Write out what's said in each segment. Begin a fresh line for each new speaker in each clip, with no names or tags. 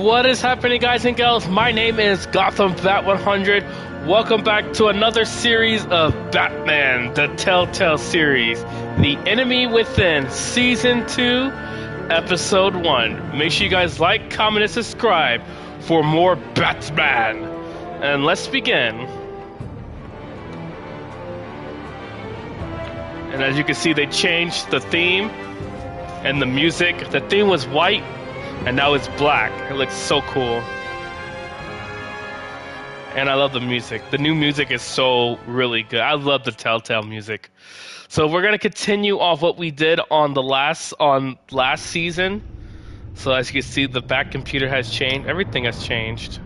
What is happening, guys and gals? My name is Gotham Bat 100. Welcome back to another series of Batman, the Telltale series, The Enemy Within, Season 2, Episode 1. Make sure you guys like, comment, and subscribe for more Batman. And let's begin. And as you can see, they changed the theme and the music. The theme was white, and now it's black. It looks so cool. And I love the music. The new music is so really good. I love the Telltale music. So we're gonna continue off what we did on last season. So as you can see, the back computer has changed. Everything has changed.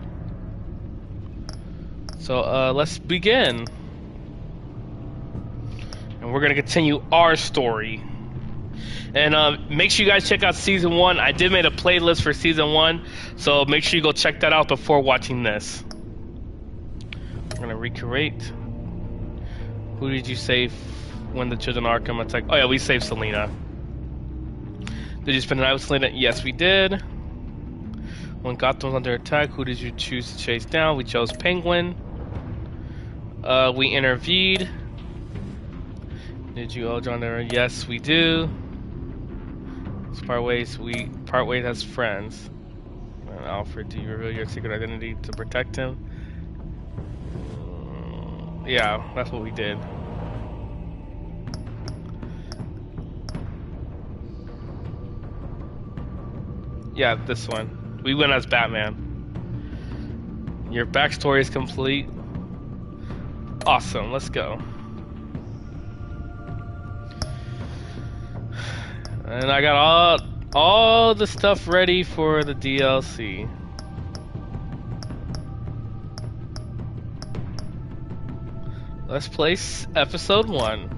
So let's begin. And we're gonna continue our story. And make sure you guys check out Season 1. I did make a playlist for Season 1, so make sure you go check that out before watching this. I'm going to recreate. Who did you save when the children of Arkham attacked? Oh yeah, we saved Selina. Did you spend the night with Selina? Yes, we did. When Gotham was under attack, who did you choose to chase down? We chose Penguin. We intervened. Did you all join there? Yes, we do. We part ways as friends. And Alfred, do you reveal your secret identity to protect him? Yeah, that's what we did. Yeah, this one. We went as Batman. Your backstory is complete. Awesome, let's go. And I got all the stuff ready for the DLC. Let's play episode 1.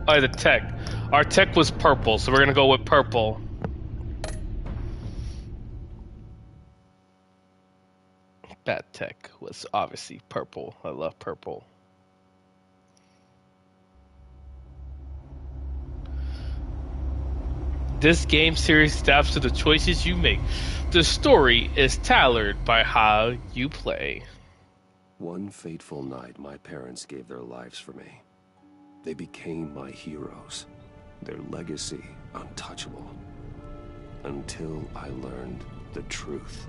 Oh, the tech. Our tech was purple, so we're gonna go with purple. Bat tech was obviously purple. I love purple. This game series adapts to the choices you make. The story is tailored by how you play.
One fateful night, my parents gave their lives for me. They became my heroes, their legacy untouchable. Until I learned the truth.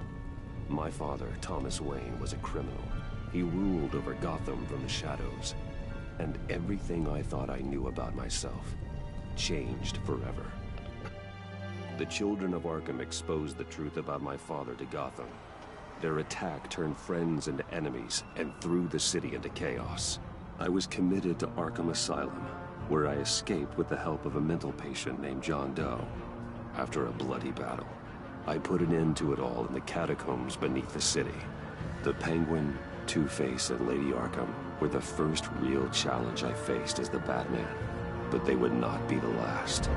My father, Thomas Wayne, was a criminal. He ruled over Gotham from the shadows. And everything I thought I knew about myself changed forever. The children of Arkham exposed the truth about my father to Gotham. Their attack turned friends into enemies and threw the city into chaos. I was committed to Arkham Asylum, where I escaped with the help of a mental patient named John Doe. After a bloody battle, I put an end to it all in the catacombs beneath the city. The Penguin, Two-Face, and Lady Arkham were the first real challenge I faced as the Batman, but they would not be the last.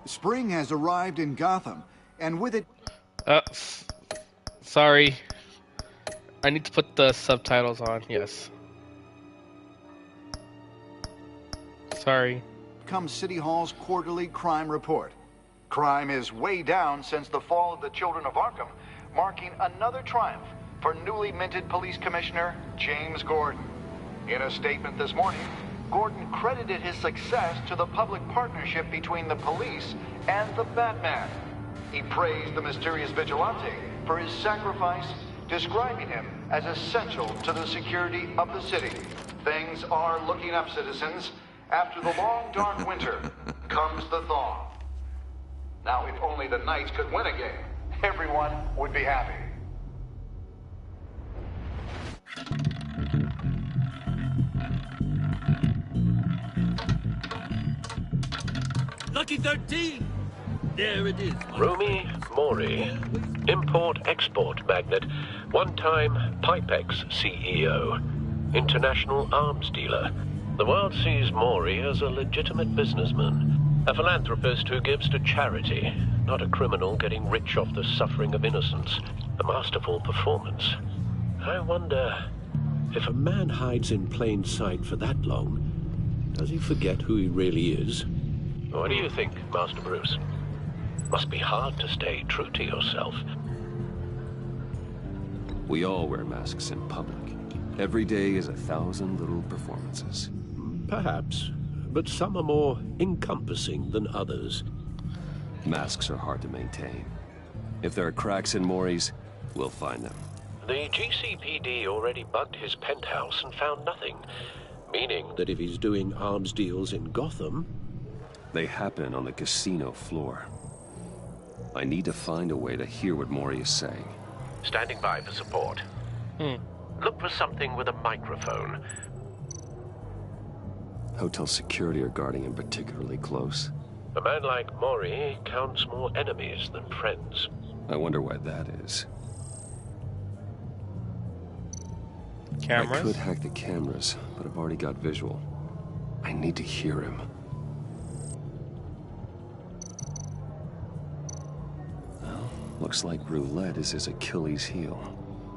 Spring has arrived in Gotham, and with it...
Sorry. I need to put the subtitles on, yes. Sorry.
Comes City Hall's quarterly crime report. Crime is way down since the fall of the Children of Arkham, marking another triumph for newly minted Police Commissioner James Gordon. In a statement this morning, Gordon credited his success to the public partnership between the police and the Batman. He praised the mysterious vigilante for his sacrifice, describing him as essential to the security of the city. Things are looking up, citizens. After the long, dark winter comes the thaw. Now, if only the Knights could win a game, everyone would be happy.
Lucky 13! There it is.
Rumi Mori, import-export magnate, one-time Pipex CEO, international arms dealer. The world sees Mori as a legitimate businessman, a philanthropist who gives to charity, not a criminal getting rich off the suffering of innocence. A masterful performance. I wonder, If a man hides in plain sight for that long, does he forget who he really is? What do you think, Master Bruce? Must be hard to stay true to yourself.
We all wear masks in public. Every day is 1,000 little performances.
Perhaps, but some are more encompassing than others.
Masks are hard to maintain. If there are cracks in Maury's, we'll find them.
The GCPD already bugged his penthouse and found nothing, meaning that if he's doing arms deals in Gotham...
They happen on the casino floor. I need to find a way to hear what Maury is saying.
Standing by for support. Look for something with a microphone.
Hotel security are guarding him particularly close.
A man like Maury counts more enemies than friends.
I wonder why that is.
Cameras?
I could hack the cameras, but I've already got visual. I need to hear him. Well, looks like roulette is his Achilles heel.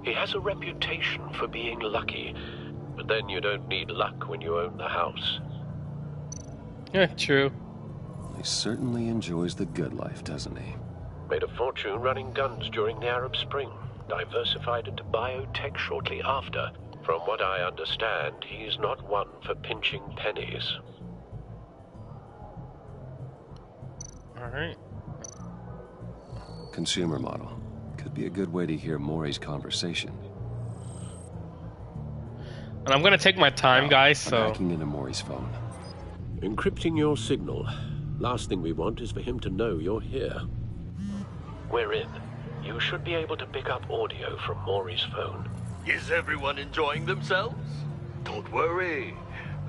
He has a reputation for being lucky, but then you don't need luck when you own the house.
Yeah, true.
He certainly enjoys the good life, doesn't he?
Made a fortune running guns during the Arab Spring. Diversified into biotech shortly after. From what I understand, he's not one for pinching pennies.
Alright.
Consumer model. Could be a good way to hear Maury's conversation.
And I'm gonna take my time, guys,
I'm
so...
hacking into Maury's phone.
Encrypting your signal. Last thing we want is for him to know you're here. We're in. You should be able to pick up audio from Maury's phone.
Is everyone enjoying themselves? Don't worry.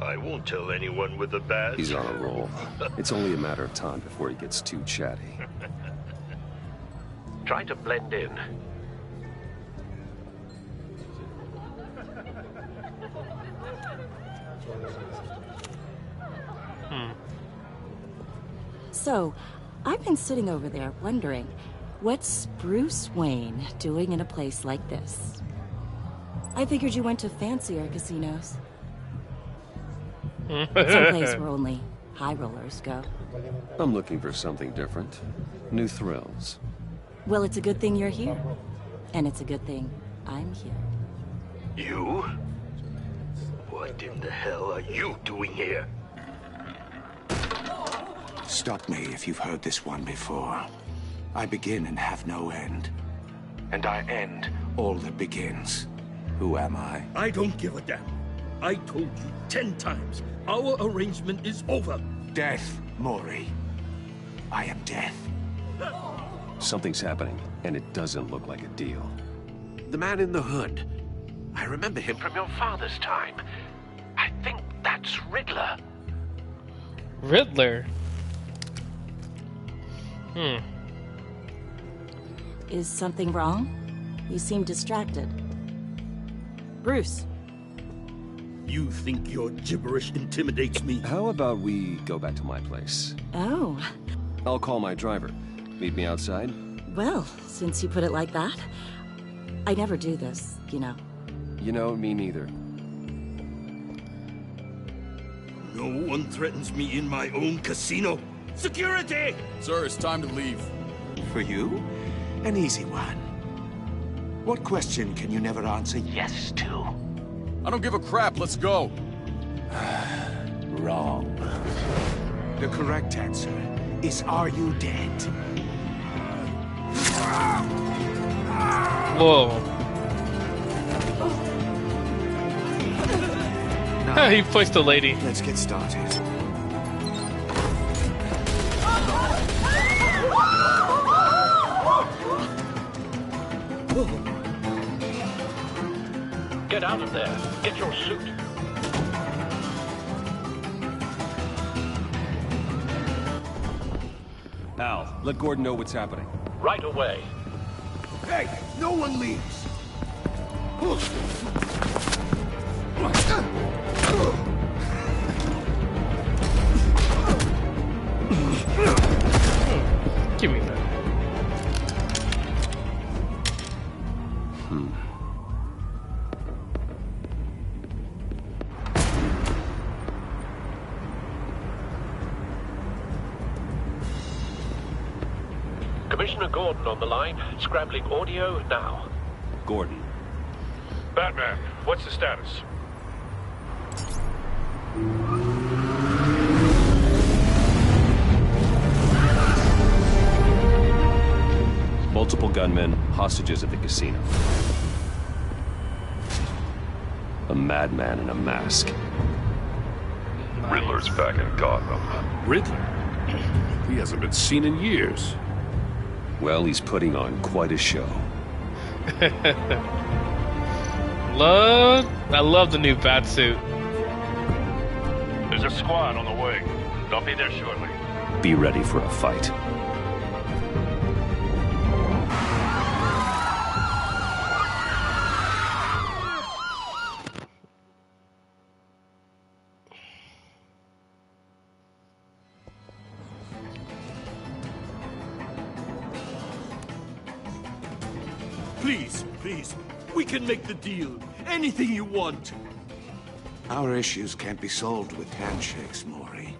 I won't tell anyone with a badge.
He's on a roll. It's only a matter of time before he gets too chatty.
Try to blend in.
So, I've been sitting over there wondering, what's Bruce Wayne doing in a place like this? I figured you went to fancier casinos. Someplace where only high rollers go.
I'm looking for something different. New thrills.
Well, it's a good thing you're here. And it's a good thing I'm here.
You? What in the hell are you doing here?
Stop me if you've heard this one before. I begin and have no end. And I end all that begins. Who am I?
I don't give a damn. I told you 10 times. Our arrangement is over.
Death, Maury. I am death.
Something's happening, and it doesn't look like a deal.
The man in the hood. I remember him from your father's time. I think that's Riddler.
Riddler?
Is something wrong? You seem distracted. Bruce.
You think your gibberish intimidates me?
How about we go back to my place?
Oh,
I'll call my driver. Meet me outside?
well, since you put it like that. I never do this, you know.
You know, me neither.
No one threatens me in my own casino. Security!
Sir, it's time to leave.
For you, an easy one. What question can you never answer yes to?
I don't give a crap, let's go.
Wrong. The correct answer is, are you dead?
Whoa.
Now,
He pushed the lady.
let's get started.
Get out of there. Get your suit.
Al, let Gordon know what's happening.
Right away.
Hey, no one leaves.
Give me that.
Commissioner Gordon on the line, scrambling audio now.
Gordon.
Batman, what's the status?
Multiple gunmen, hostages at the casino. A madman in a mask.
Riddler's back in Gotham.
Riddler? He hasn't been seen in years.
Well, he's putting on quite a show.
I love the new bat suit.
There's a squad on the way. They'll be there shortly.
Be ready for a fight.
Please, we can make the deal. Anything you want.
Our issues can't be solved with handshakes, Maury.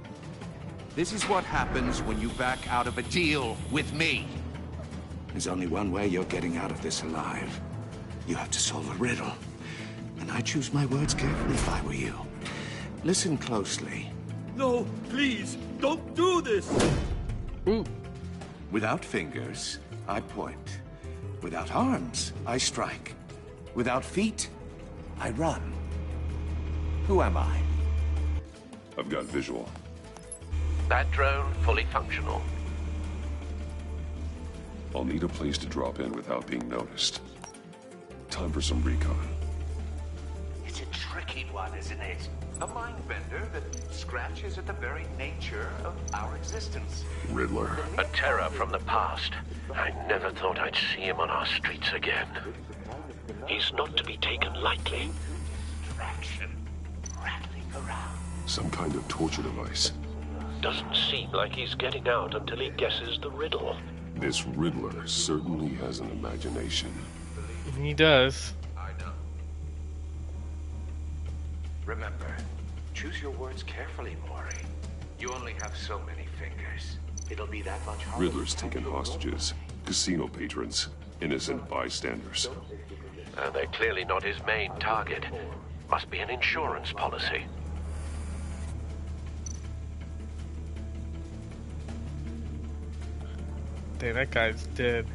This is what happens when you back out of a deal with me.
There's only one way you're getting out of this alive. You have to solve a riddle. And I choose my words carefully if I were you. Listen closely.
No, please, don't do this.
Without fingers, I point. Without arms, I strike. Without feet, I run. Who am I?
I've got visual.
That drone fully functional.
I'll need a place to drop in without being noticed. Time for some recon.
It's a tricky one, isn't it? A mind bender that scratches at the very nature of our existence.
Riddler.
A terror from the past. I never thought I'd see him on our streets again. He's not to be taken lightly.
Distraction. Rattling around.
Some kind of torture device.
Doesn't seem like he's getting out until he guesses the riddle.
This Riddler certainly has an imagination.
He does.
I know. Remember, choose your words carefully, Maury. You only have so many fingers. It'll be that much harder.
Riddler's taken hostages, casino patrons, innocent bystanders.
They're clearly not his main target. Must be an insurance policy.
Dang, that guy's dead.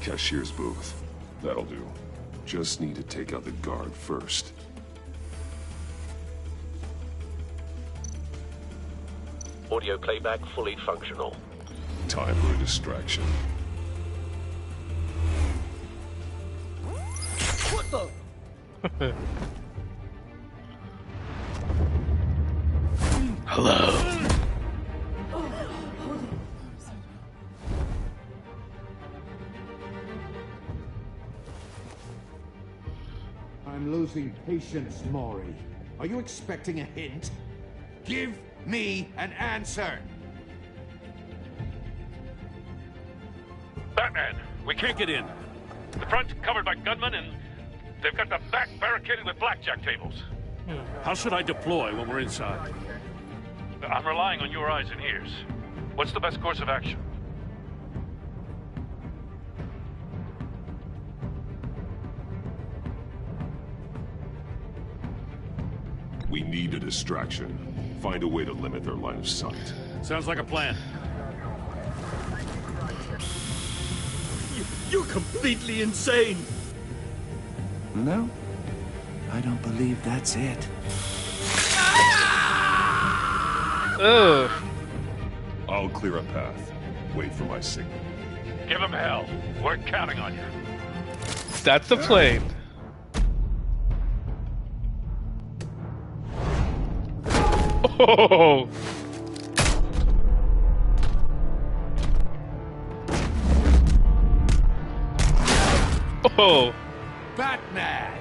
Cashier's booth. That'll do. Just need to take out the guard first.
Audio playback fully functional.
Time for a distraction.
What the?
Hello.
I'm losing patience, Maury. Are you expecting a hint? Give me an answer!
Batman! We can't get in. The front's covered by gunmen and they've got the back barricaded with blackjack tables.
How should I deploy when we're inside?
I'm relying on your eyes and ears. What's the best course of action? We need a distraction. Find a way to limit their line of sight.
Sounds like a plan.
You're completely insane.
No, I don't believe that's it.
Ugh.
I'll clear a path. Wait for my signal. Give him hell. We're counting on you.
That's the plane. Oh. Oh.
Batman!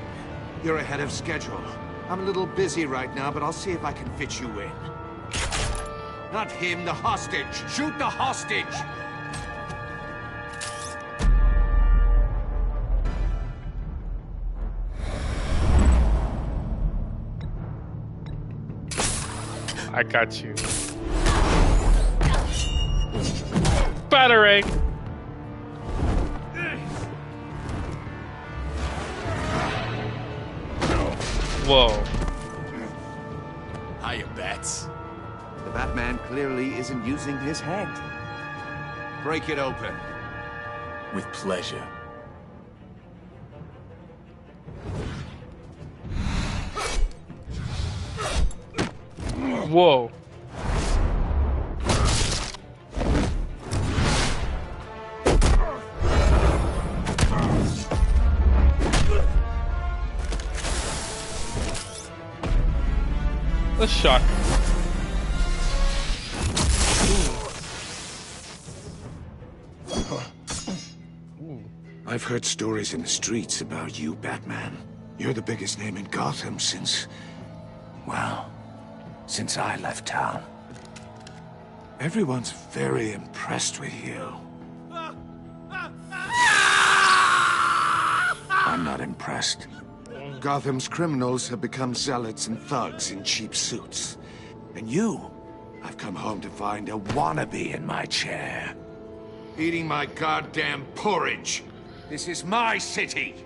You're ahead of schedule. I'm a little busy right now, but I'll see if I can fit you in. Not him, the hostage! Shoot the hostage!
I got you. Batarang. Whoa.
Hiya, Bats. The Batman clearly isn't using his head. Break it open. With pleasure.
Whoa. Let's shock.
I've heard stories in the streets about you, Batman. You're the biggest name in Gotham since... well, since I left town. Everyone's very impressed with you. I'm not impressed. Gotham's criminals have become zealots and thugs in cheap suits. And you, I've come home to find a wannabe in my chair. Eating my goddamn porridge. This is my city.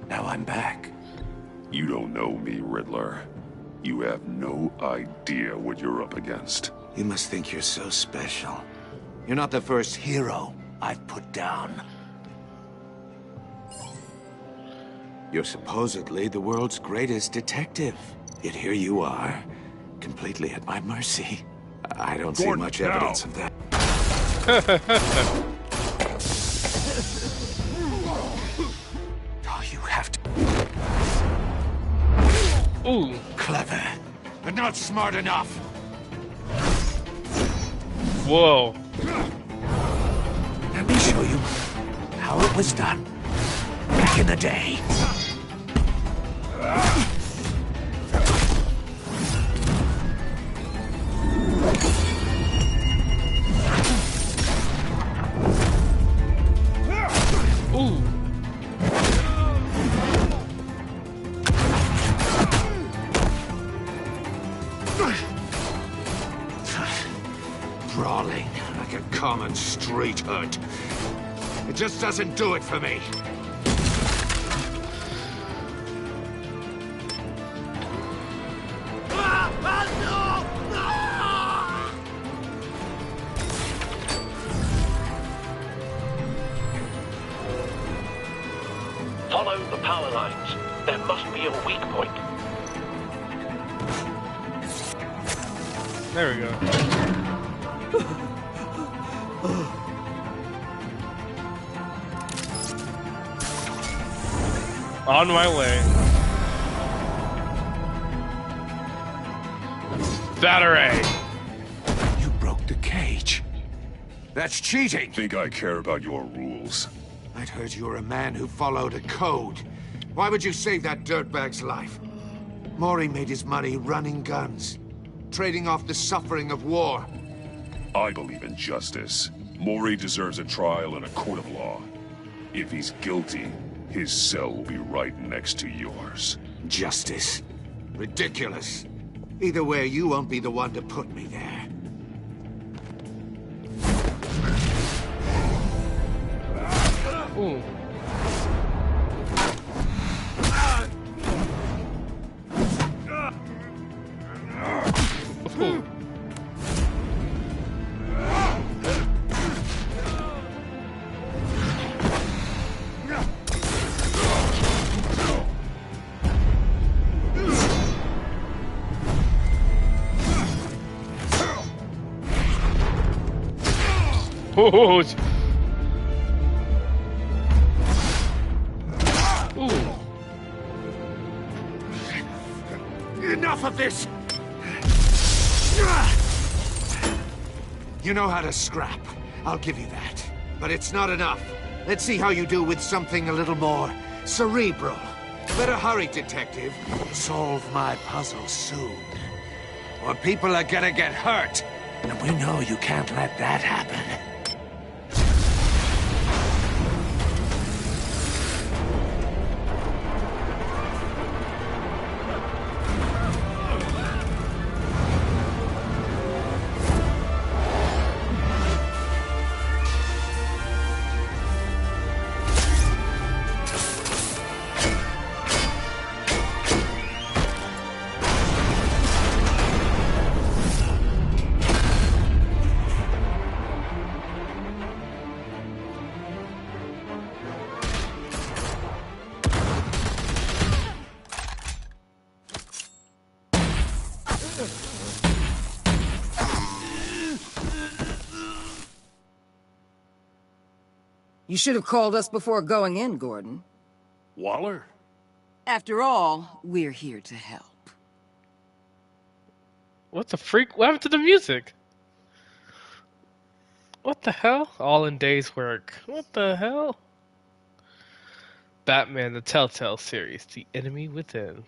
Now I'm back.
You don't know me, Riddler. You have no idea what you're up against.
You must think you're so special. You're not the first hero I've put down. You're supposedly the world's greatest detective. Yet here you are, completely at my mercy. I don't see much evidence of that. Oh, you have to...
Ooh.
Clever, but not smart enough.
Whoa.
Let me show you how it was done back in the day.
Ooh.
Brawling like a common street hood. It just doesn't do it for me.
Follow the power lines. There must be a weak point.
There we go. On my way. Batarang.
You broke the cage. That's cheating.
Think I care about your rules?
I'd heard you were a man who followed a code. Why would you save that dirtbag's life? Maury made his money running guns, trading off the suffering of war.
I believe in justice. Maury deserves a trial in a court of law. If he's guilty, his cell will be right next to yours.
Justice? Ridiculous. Either way, you won't be the one to put me there.
Ooh. Ooh. Oh,
enough of this! You know how to scrap. I'll give you that. But it's not enough. Let's see how you do with something a little more cerebral. Better hurry, detective. Solve my puzzle soon. Or people are gonna get hurt. And we know you can't let that happen.
You should have called us before going in, Gordon.
Waller?
After all, we're here to help.
What the freak? What happened to the music? What the hell? All in day's work. What the hell? Batman, the Telltale series, The Enemy Within.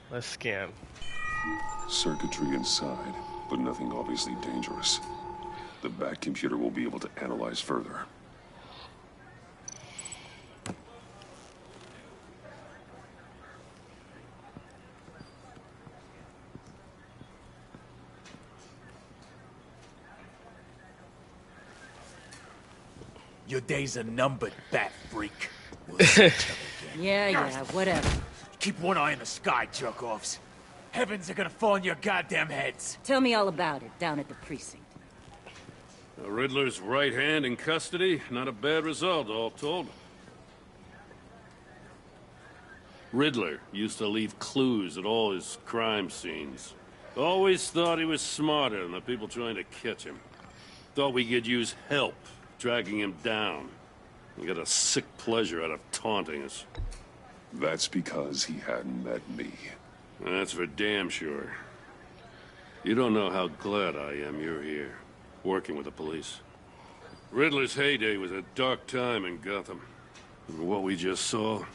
Let's scan.
Circuitry inside, but nothing obviously dangerous. The back computer will be able to analyze further.
Your days are numbered, bat freak.
Yeah, whatever.
Keep one eye in the sky, jerk-offs. Heavens are gonna fall on your goddamn heads.
Tell me all about it down at the precinct.
The Riddler's right hand in custody. Not a bad result, all told. Riddler used to leave clues at all his crime scenes. Always thought he was smarter than the people trying to catch him. Thought we could use help dragging him down. He got a sick pleasure out of taunting us.
That's because he hadn't met me.
That's for damn sure. You don't know how glad I am you're here, working with the police. Riddler's heyday was a dark time in Gotham. And what we just saw,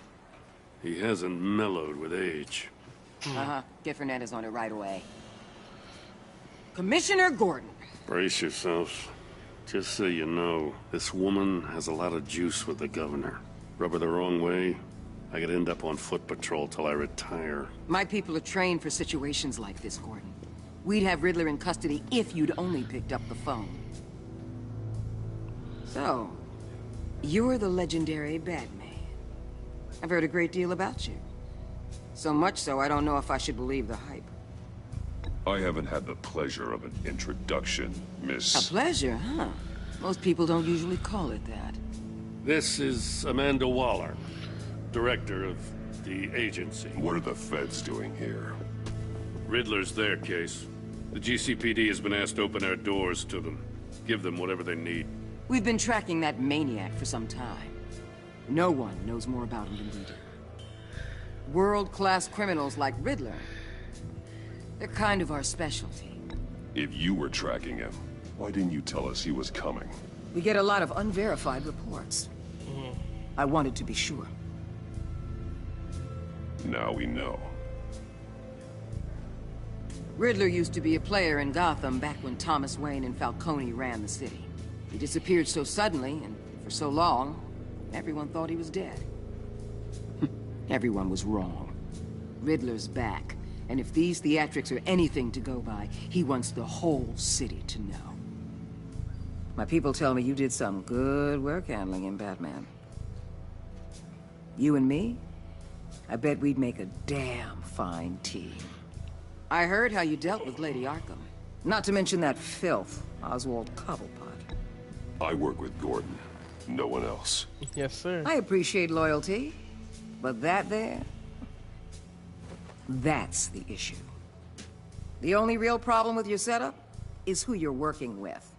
he hasn't mellowed with age.
Get Fernandez on it right away. Commissioner Gordon.
Brace yourselves. Just so you know, this woman has a lot of juice with the governor. Rub her the wrong way, I could end up on foot patrol till I retire.
My people are trained for situations like this, Gordon. We'd have Riddler in custody if you'd only picked up the phone. So, you're the legendary Batman. I've heard a great deal about you. So much so, I don't know if I should believe the hype.
I haven't had the pleasure of an introduction, Miss...
A pleasure, huh? Most people don't usually call it that.
This is Amanda Waller, director of the agency.
What are the feds doing here?
Riddler's their case. The GCPD has been asked to open our doors to them. Give them whatever they need.
We've been tracking that maniac for some time. No one knows more about him than we do. World-class criminals like Riddler. They're kind of our specialty.
If you were tracking him, why didn't you tell us he was coming?
We get a lot of unverified reports. I wanted to be sure.
Now we know.
Riddler used to be a player in Gotham back when Thomas Wayne and Falcone ran the city. He disappeared so suddenly, and for so long, everyone thought he was dead. Everyone was wrong. Riddler's back, and if these theatrics are anything to go by, he wants the whole city to know. My people tell me you did some good work handling him, Batman. You and me? I bet we'd make a damn fine team. I heard how you dealt with Lady Arkham. Not to mention that filth, Oswald Cobblepot.
I work with Gordon. No one else.
Yes, sir.
I appreciate loyalty, but that there... that's the issue. The only real problem with your setup is who you're working with.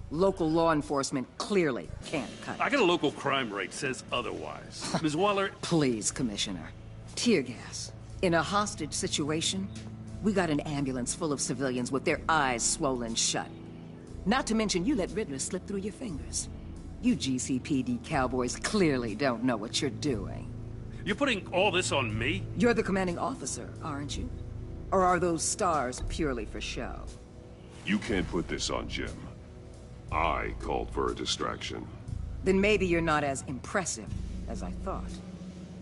Local law enforcement clearly can't cut it.
I got a local crime rate says otherwise. Ms. Waller...
Please, Commissioner. Tear gas. In a hostage situation, we got an ambulance full of civilians with their eyes swollen shut. Not to mention you let Riddler slip through your fingers. You GCPD cowboys clearly don't know what you're doing.
You're putting all this on me?
You're the commanding officer, aren't you? Or are those stars purely for show?
You can't put this on Jim. I called for a distraction.
Then maybe you're not as impressive as I thought.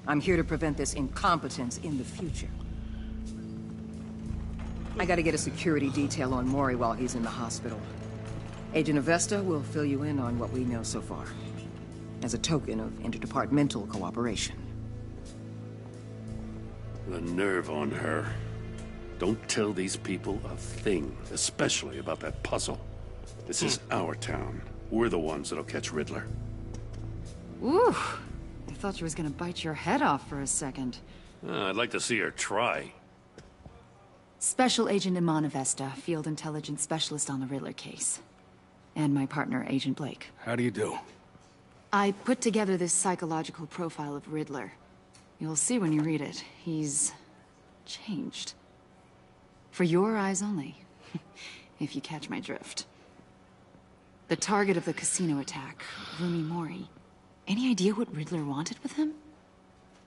I'm here to prevent this incompetence in the future. I gotta get a security detail on Maury while he's in the hospital. Agent Avesta will fill you in on what we know so far, as a token of interdepartmental cooperation.
The nerve on her. Don't tell these people a thing, especially about that puzzle. This is our town. We're the ones that'll catch Riddler.
Ooh, I thought you was gonna bite your head off for a second.
I'd like to see her try.
Special Agent Imana Vesta, Field Intelligence Specialist on the Riddler case. And my partner, Agent Blake.
How do you do?
I put together this psychological profile of Riddler. You'll see when you read it. He's changed. For your eyes only, if you catch my drift. The target of the casino attack, Rooney Mori. Any idea what Riddler wanted with him?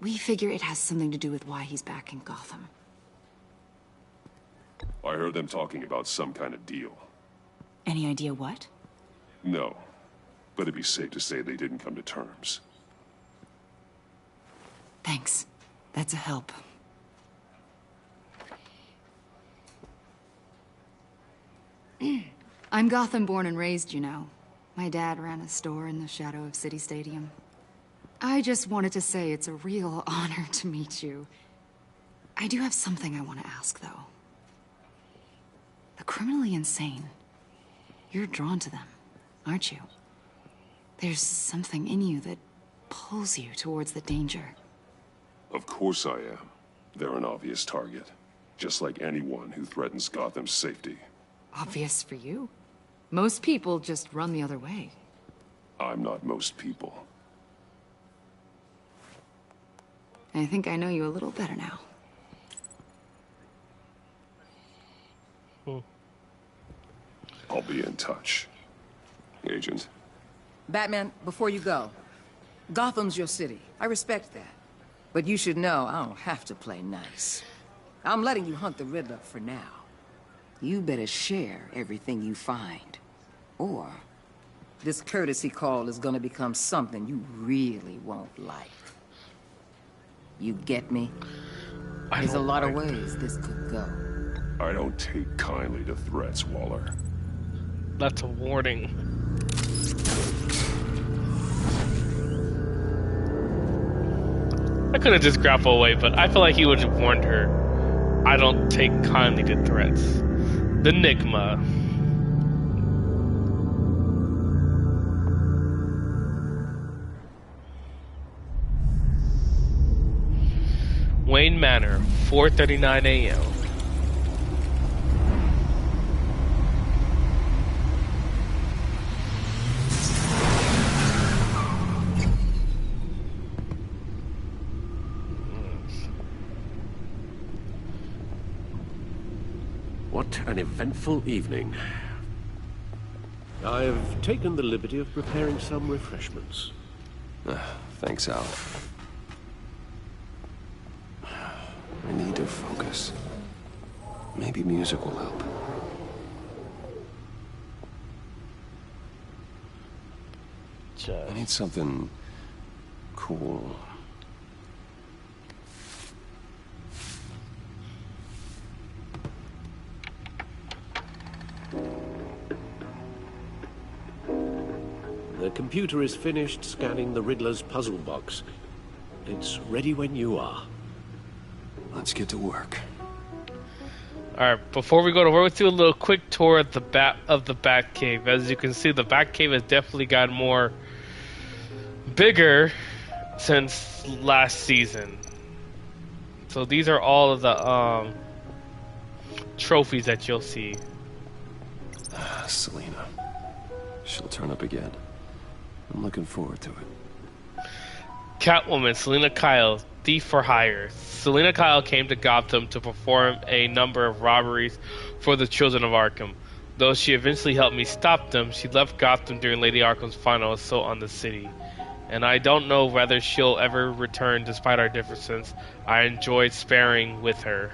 We figure it has something to do with why he's back in Gotham.
I heard them talking about some kind of deal.
Any idea what?
No, but it'd be safe to say they didn't come to terms.
Thanks. That's a help. I'm Gotham born and raised, you know. My dad ran a store in the shadow of City Stadium. I just wanted to say it's a real honor to meet you. I do have something I want to ask, though. The criminally insane. You're drawn to them, aren't you? There's something in you that pulls you towards the danger.
Of course I am. They're an obvious target. Just like anyone who threatens Gotham's safety.
Obvious for you. Most people just run the other way.
I'm not most people.
I think I know you a little better now.
I'll be in touch. Agent.
Batman, before you go, Gotham's your city. I respect that. But you should know I don't have to play nice. I'm letting you hunt the Riddler for now. You better share everything you find. Or this courtesy call is gonna become something you really won't like. You get me? There's a lot of ways this could go.
I don't take kindly to threats, Waller.
That's a warning. I could have just grappled away, but I feel like he would have warned her. I don't take kindly to threats. The Enigma. Wayne Manor, 4:39 a.m.
What an eventful evening. I've taken the liberty of preparing some refreshments.
Thanks, Al. I need to focus. Maybe music will help. I need something cool.
The computer is finished scanning the Riddler's puzzle box. It's ready when you are.
Let's get to work.
Alright, before we go to work, let's do a little quick tour of the Batcave. As you can see, the Batcave has definitely gotten more bigger since last season. So these are all of the trophies that you'll see.
Selina. She'll turn up again. I'm looking forward to it.
Catwoman, Selina Kyle, thief for hire. Selina Kyle came to Gotham to perform a number of robberies for the children of Arkham. Though she eventually helped me stop them, she left Gotham during Lady Arkham's final assault on the city. And I don't know whether she'll ever return despite our differences. I enjoyed sparring with her.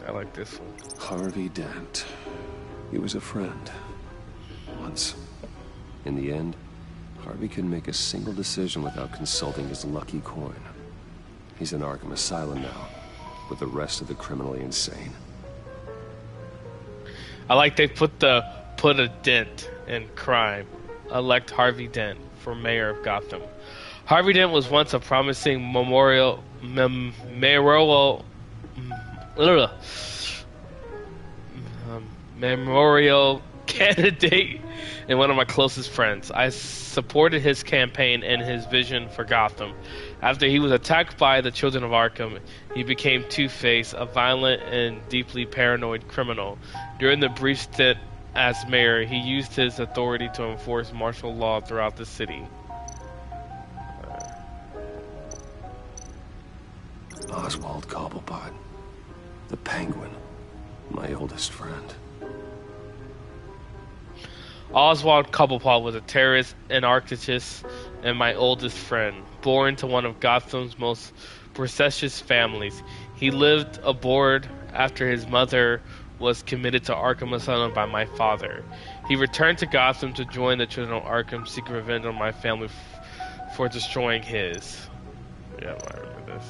I like this one.
Harvey Dent. He was a friend. Once. In the end, Harvey couldn't make a single decision without consulting his lucky coin. He's in Arkham Asylum now, with the rest of the criminally insane.
I like they put a dent in crime. Elect Harvey Dent for mayor of Gotham. Harvey Dent was once a promising memorial candidate and one of my closest friends. I supported his campaign and his vision for Gotham. After he was attacked by the Children of Arkham, he became Two-Face, a violent and deeply paranoid criminal. During the brief stint as mayor, he used his authority to enforce martial law throughout the city.
Oswald Cobblepot, the Penguin, my oldest friend.
Oswald Cobblepot was a terrorist, anarchist, and my oldest friend. Born to one of Gotham's most prestigious families, he lived aboard after his mother was committed to Arkham Asylum by my father. He returned to Gotham to join the Children of Arkham, seeking revenge on my family for destroying his. Yeah, I remember this.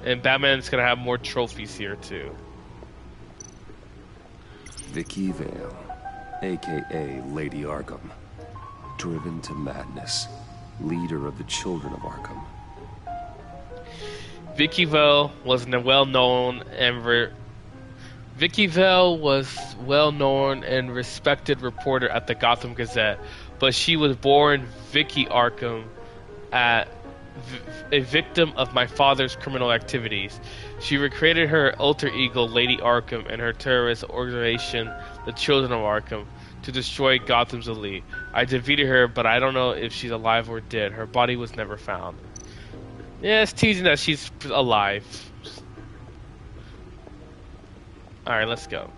And Batman's gonna have more trophies here too.
Vicky Vale, aka Lady Arkham, driven to madness, leader of the Children of Arkham.
Vicky Vale was well known and respected reporter at the Gotham Gazette, but she was born Vicky Arkham, a victim of my father's criminal activities. She recreated her alter ego, Lady Arkham, and her terrorist organization, the Children of Arkham, to destroy Gotham's elite. I defeated her, but I don't know if she's alive or dead. Her body was never found. Yeah, it's teasing that she's alive. Alright, let's go.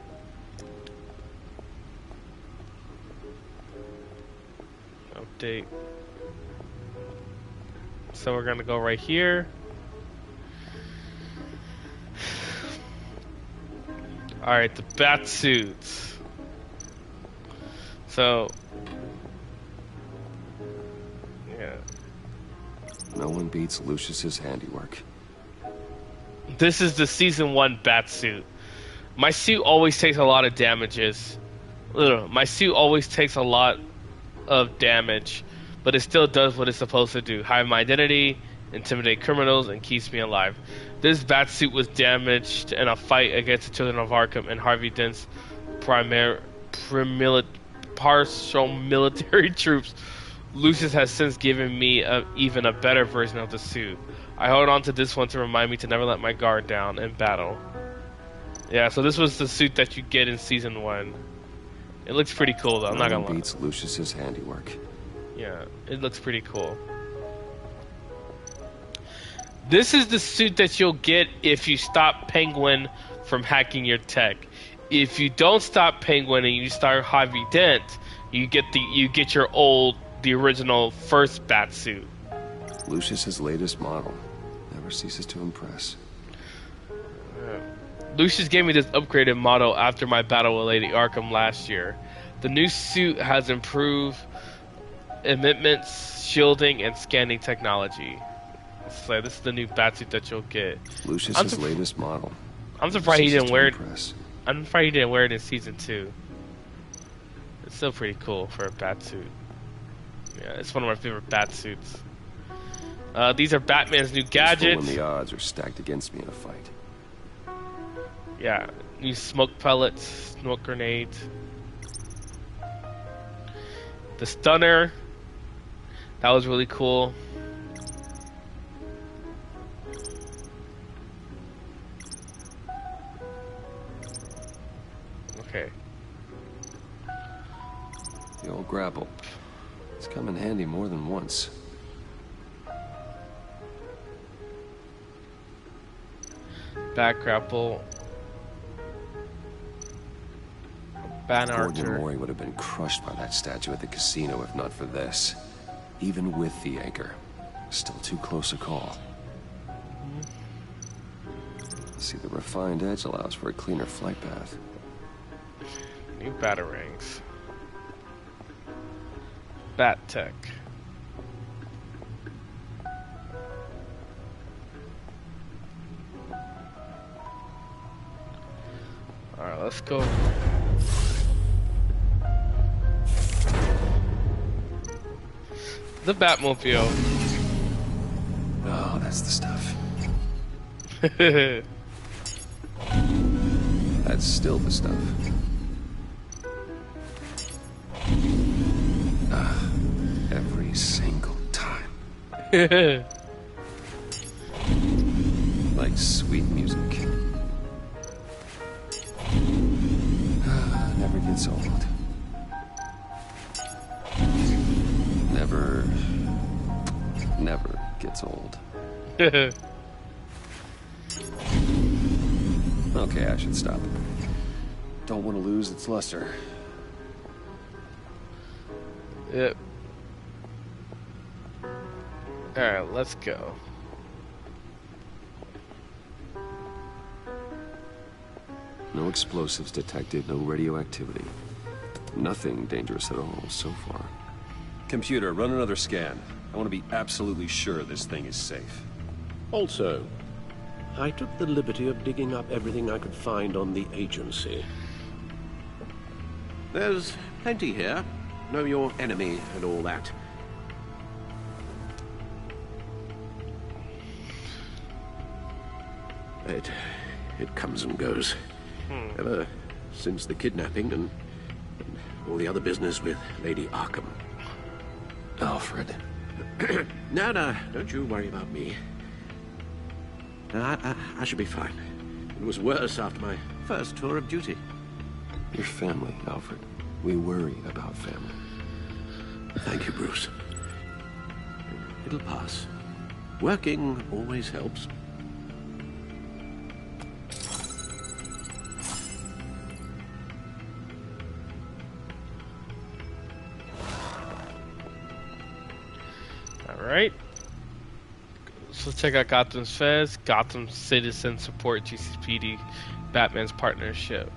Update. So we're gonna go right here. Alright, the bat suits. So yeah.
No one beats Lucius's handiwork.
This is the season 1 bat suit. My suit always takes a lot of damages. My suit always takes a lot of damage, but it still does what it's supposed to do. Hide my identity, intimidate criminals, and keeps me alive. This bat suit was damaged in a fight against the Children of Arkham and Harvey Dent's partial military troops. Lucius has since given me even a better version of the suit. I hold on to this one to remind me to never let my guard down in battle. Yeah, so this was the suit that you get in season 1. It looks pretty cool though, I'm not gonna lie.
Beats Lucius's handiwork.
Yeah, it looks pretty cool. This is the suit that you'll get if you stop Penguin from hacking your tech. If you don't stop Penguin and you start Harvey Dent, you get the original first bat suit.
Lucius's latest model never ceases to impress.
Lucius gave me this upgraded model after my battle with Lady Arkham last year. The new suit has improved emitments, shielding, and scanning technology. So this is the new batsuit that you'll get.
Lucius's latest model.
I'm surprised he didn't wear it. I'm surprised he didn't wear it in season 2. It's still pretty cool for a batsuit. Yeah, it's one of my favorite batsuits. These are Batman's new gadgets.
When the odds are stacked against me in a fight.
Yeah, new smoke pellets, smoke grenades. The stunner. That was really cool. Okay.
The old grapple. It's come in handy more than once.
Back grapple.
Gordon Mori would have been crushed by that statue at the casino if not for this. Even with the anchor. Still too close a call. See, the refined edge allows for a cleaner flight path.
New batarangs. Bat tech. Alright, let's go. The Batmobile.
Oh, that's the stuff. That's still the stuff. every single time. Like sweet music. Never gets old. Never gets old. Okay, I should stop. Don't want to lose its luster.
Yep. Alright, let's go.
No explosives detected, no radioactivity. Nothing dangerous at all so far. Computer, run another scan. I want to be absolutely sure this thing is safe.
Also, I took the liberty of digging up everything I could find on the agency. There's plenty here. Know your enemy and all that. It comes and goes. Ever since the kidnapping and all the other business with Lady Arkham.
Alfred.
No, don't you worry about me. I should be fine. It was worse after my first tour of duty.
Your family, Alfred. We worry about family.
Thank you, Bruce. It'll pass. Working always helps.
Alright. So let's check out Gotham's Fez, Gotham Citizen Support, GCPD, Batman's partnership.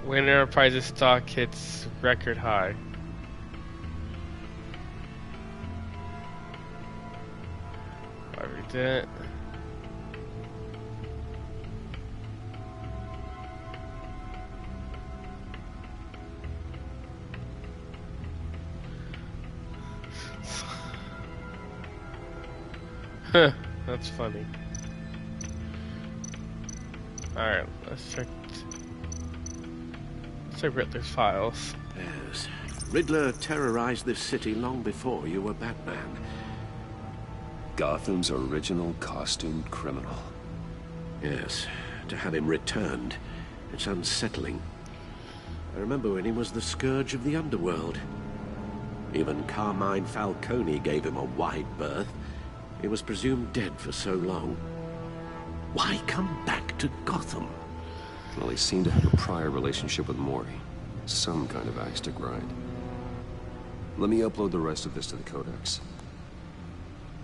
Wayne Enterprises stock hits record high. I read that. That's funny. Alright, let's check Riddler's files.
Yes. Riddler terrorized this city long before you were Batman.
Gotham's original costumed criminal.
Yes. To have him returned, it's unsettling. I remember when he was the scourge of the underworld. Even Carmine Falcone gave him a wide berth. He was presumed dead for so long. Why come back to Gotham?
Well, he seemed to have a prior relationship with Mori. Some kind of axe to grind. Let me upload the rest of this to the Codex.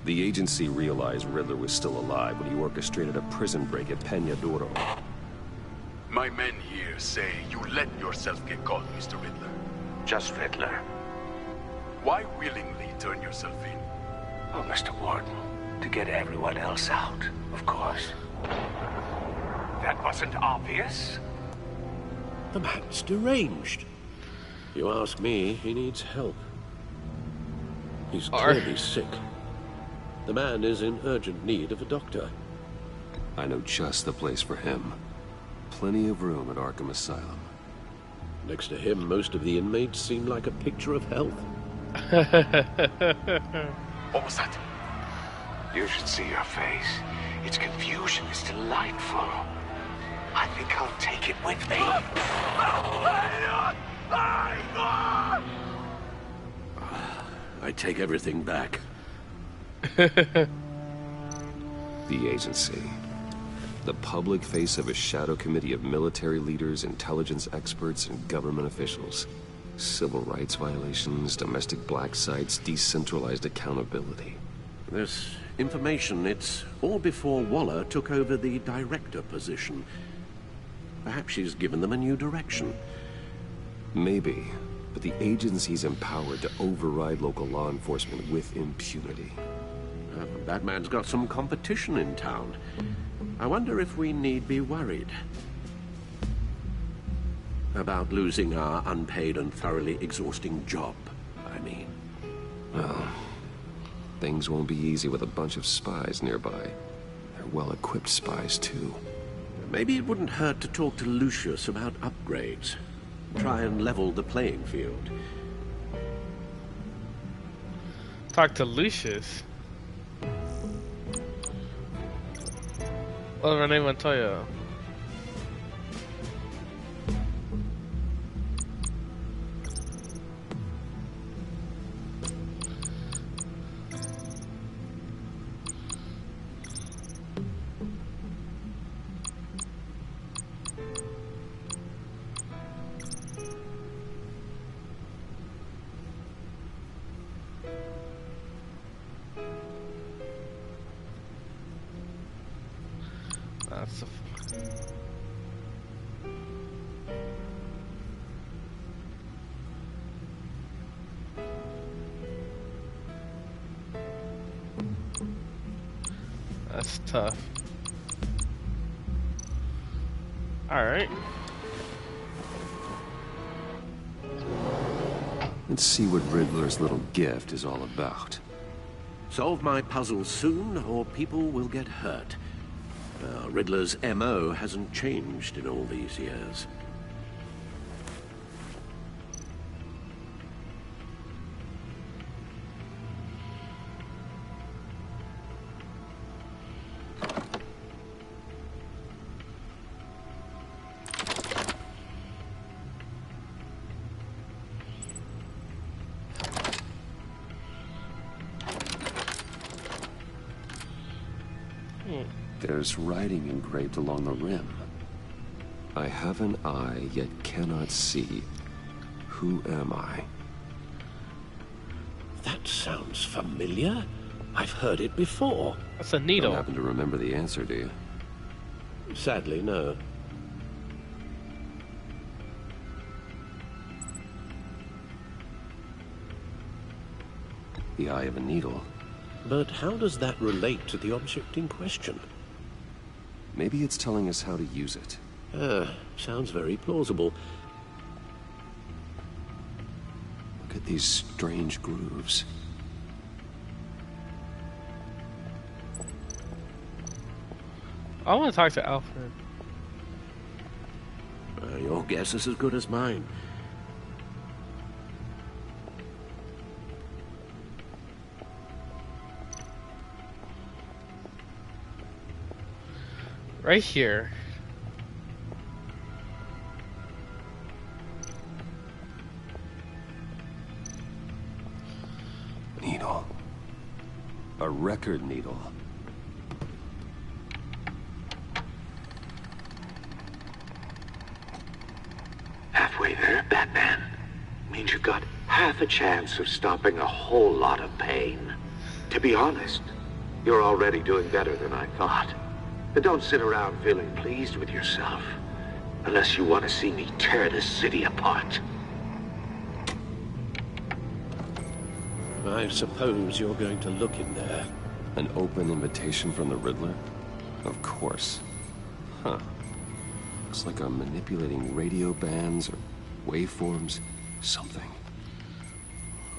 The agency realized Riddler was still alive when he orchestrated a prison break at Peña Duro.
My men here say you let yourself get caught, Mr. Riddler.
Just Riddler.
Why willingly turn yourself in?
Oh, Mr. Warden, to get everyone else out, of course. That wasn't obvious.
The man's deranged. You ask me, he needs help. He's clearly sick. The man is in urgent need of a doctor.
I know just the place for him. Plenty of room at Arkham Asylum.
Next to him, most of the inmates seem like a picture of health.
What was that?
You should see your face. Its confusion is delightful. I think I'll take it with me.
I take everything back.
The agency. The public face of a shadow committee of military leaders, intelligence experts, and government officials. Civil rights violations, domestic black sites, decentralized accountability.
This information, it's all before Waller took over the director position. Perhaps she's given them a new direction.
Maybe, but the agency's empowered to override local law enforcement with impunity.
Batman's got some competition in town. I wonder if we need be worried about losing our unpaid and thoroughly exhausting job, I mean.
Well, things won't be easy with a bunch of spies nearby. They're well-equipped spies, too.
Maybe it wouldn't hurt to talk to Lucius about upgrades. Try and level the playing field.
Talk to Lucius. Well, Renee Montoya. That's a... That's tough. Alright.
Let's see what Riddler's little gift is all about.
Solve my puzzle soon, or people will get hurt. Riddler's MO hasn't changed in all these years.
There's writing engraved along the rim. I have an eye, yet cannot see. Who am I?
That sounds familiar. I've heard it before.
That's a needle.
Don't happen to remember the answer, do you?
Sadly, no.
The eye of a needle.
But how does that relate to the object in question?
Maybe it's telling us how to use it.
Sounds very plausible.
Look at these strange grooves.
I want to talk to Alfred.
Your guess is as good as mine.
Right here.
Needle. A record needle.
Halfway there, Batman. Means you've got half a chance of stopping a whole lot of pain. To be honest, you're already doing better than I thought. But don't sit around feeling pleased with yourself, unless you want to see me tear this city apart.
I suppose you're going to look in there.
An open invitation from the Riddler? Of course. Huh. Looks like I'm manipulating radio bands or waveforms. Something.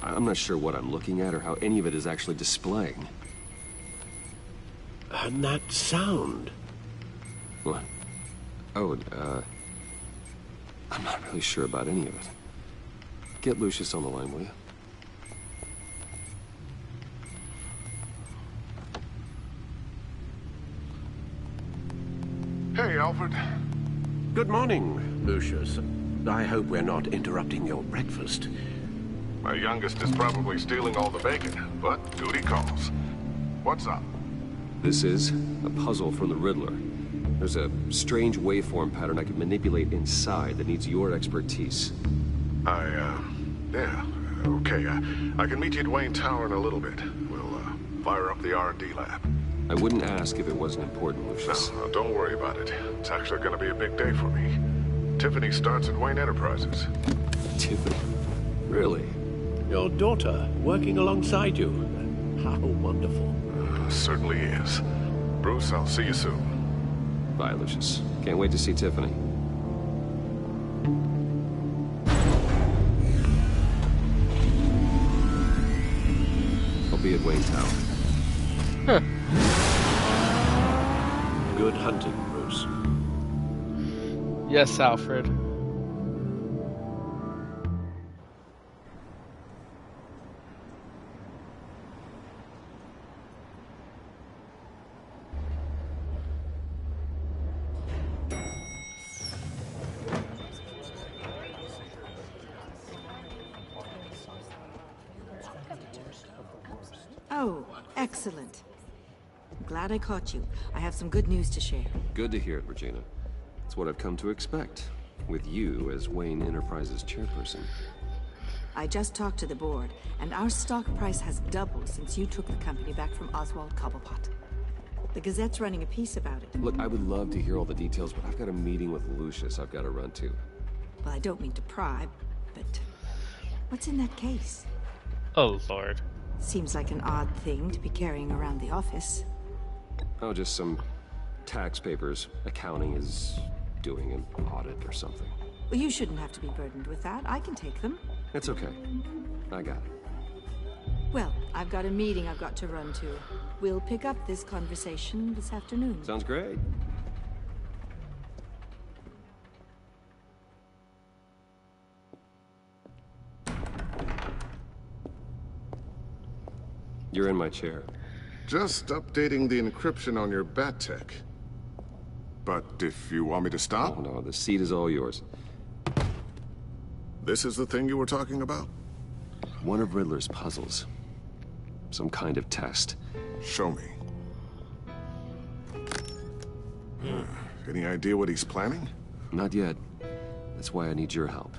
I'm not sure what I'm looking at or how any of it is actually displaying.
And that sound.
What? Oh, I'm not really sure about any of it. Get Lucius on the line, will you?
Hey, Alfred.
Good morning, Lucius. I hope we're not interrupting your breakfast.
My youngest is probably stealing all the bacon, but duty calls. What's up?
This is a puzzle from the Riddler. There's a strange waveform pattern I can manipulate inside that needs your expertise.
Yeah, okay. I can meet you at Wayne Tower in a little bit. We'll, fire up the R&D lab.
I wouldn't ask if it wasn't important, Lucius.
No, don't worry about it. It's actually gonna be a big day for me. Tiffany starts at Wayne Enterprises.
Tiffany? Really?
Your daughter, working alongside you. How wonderful.
Certainly is. Bruce, I'll see you soon.
Bye, Lucius. Can't wait to see Tiffany. I'll be at Wayne Tower.
Huh.
Good hunting, Bruce.
Yes, Alfred.
Oh, excellent. I'm glad I caught you. I have some good news to share.
Good to hear it, Regina. It's what I've come to expect, with you as Wayne Enterprises chairperson.
I just talked to the board, and our stock price has doubled since you took the company back from Oswald Cobblepot. The Gazette's running a piece about it.
Look, I would love to hear all the details, but I've got a meeting with Lucius I've got to run to.
Well, I don't mean to pry, but what's in that case?
Oh, Lord.
Seems like an odd thing to be carrying around the office.
Oh, just some tax papers. Accounting is doing an audit or something.
Well, you shouldn't have to be burdened with that. I can take them.
It's okay. I got it.
Well, I've got a meeting I've got to run to. We'll pick up this conversation this afternoon.
Sounds great. You're in my chair.
Just updating the encryption on your bat tech. But if you want me to stop?
Oh, no, the seat is all yours.
This is the thing you were talking about?
One of Riddler's puzzles. Some kind of test.
Show me. Any idea what he's planning?
Not yet. That's why I need your help.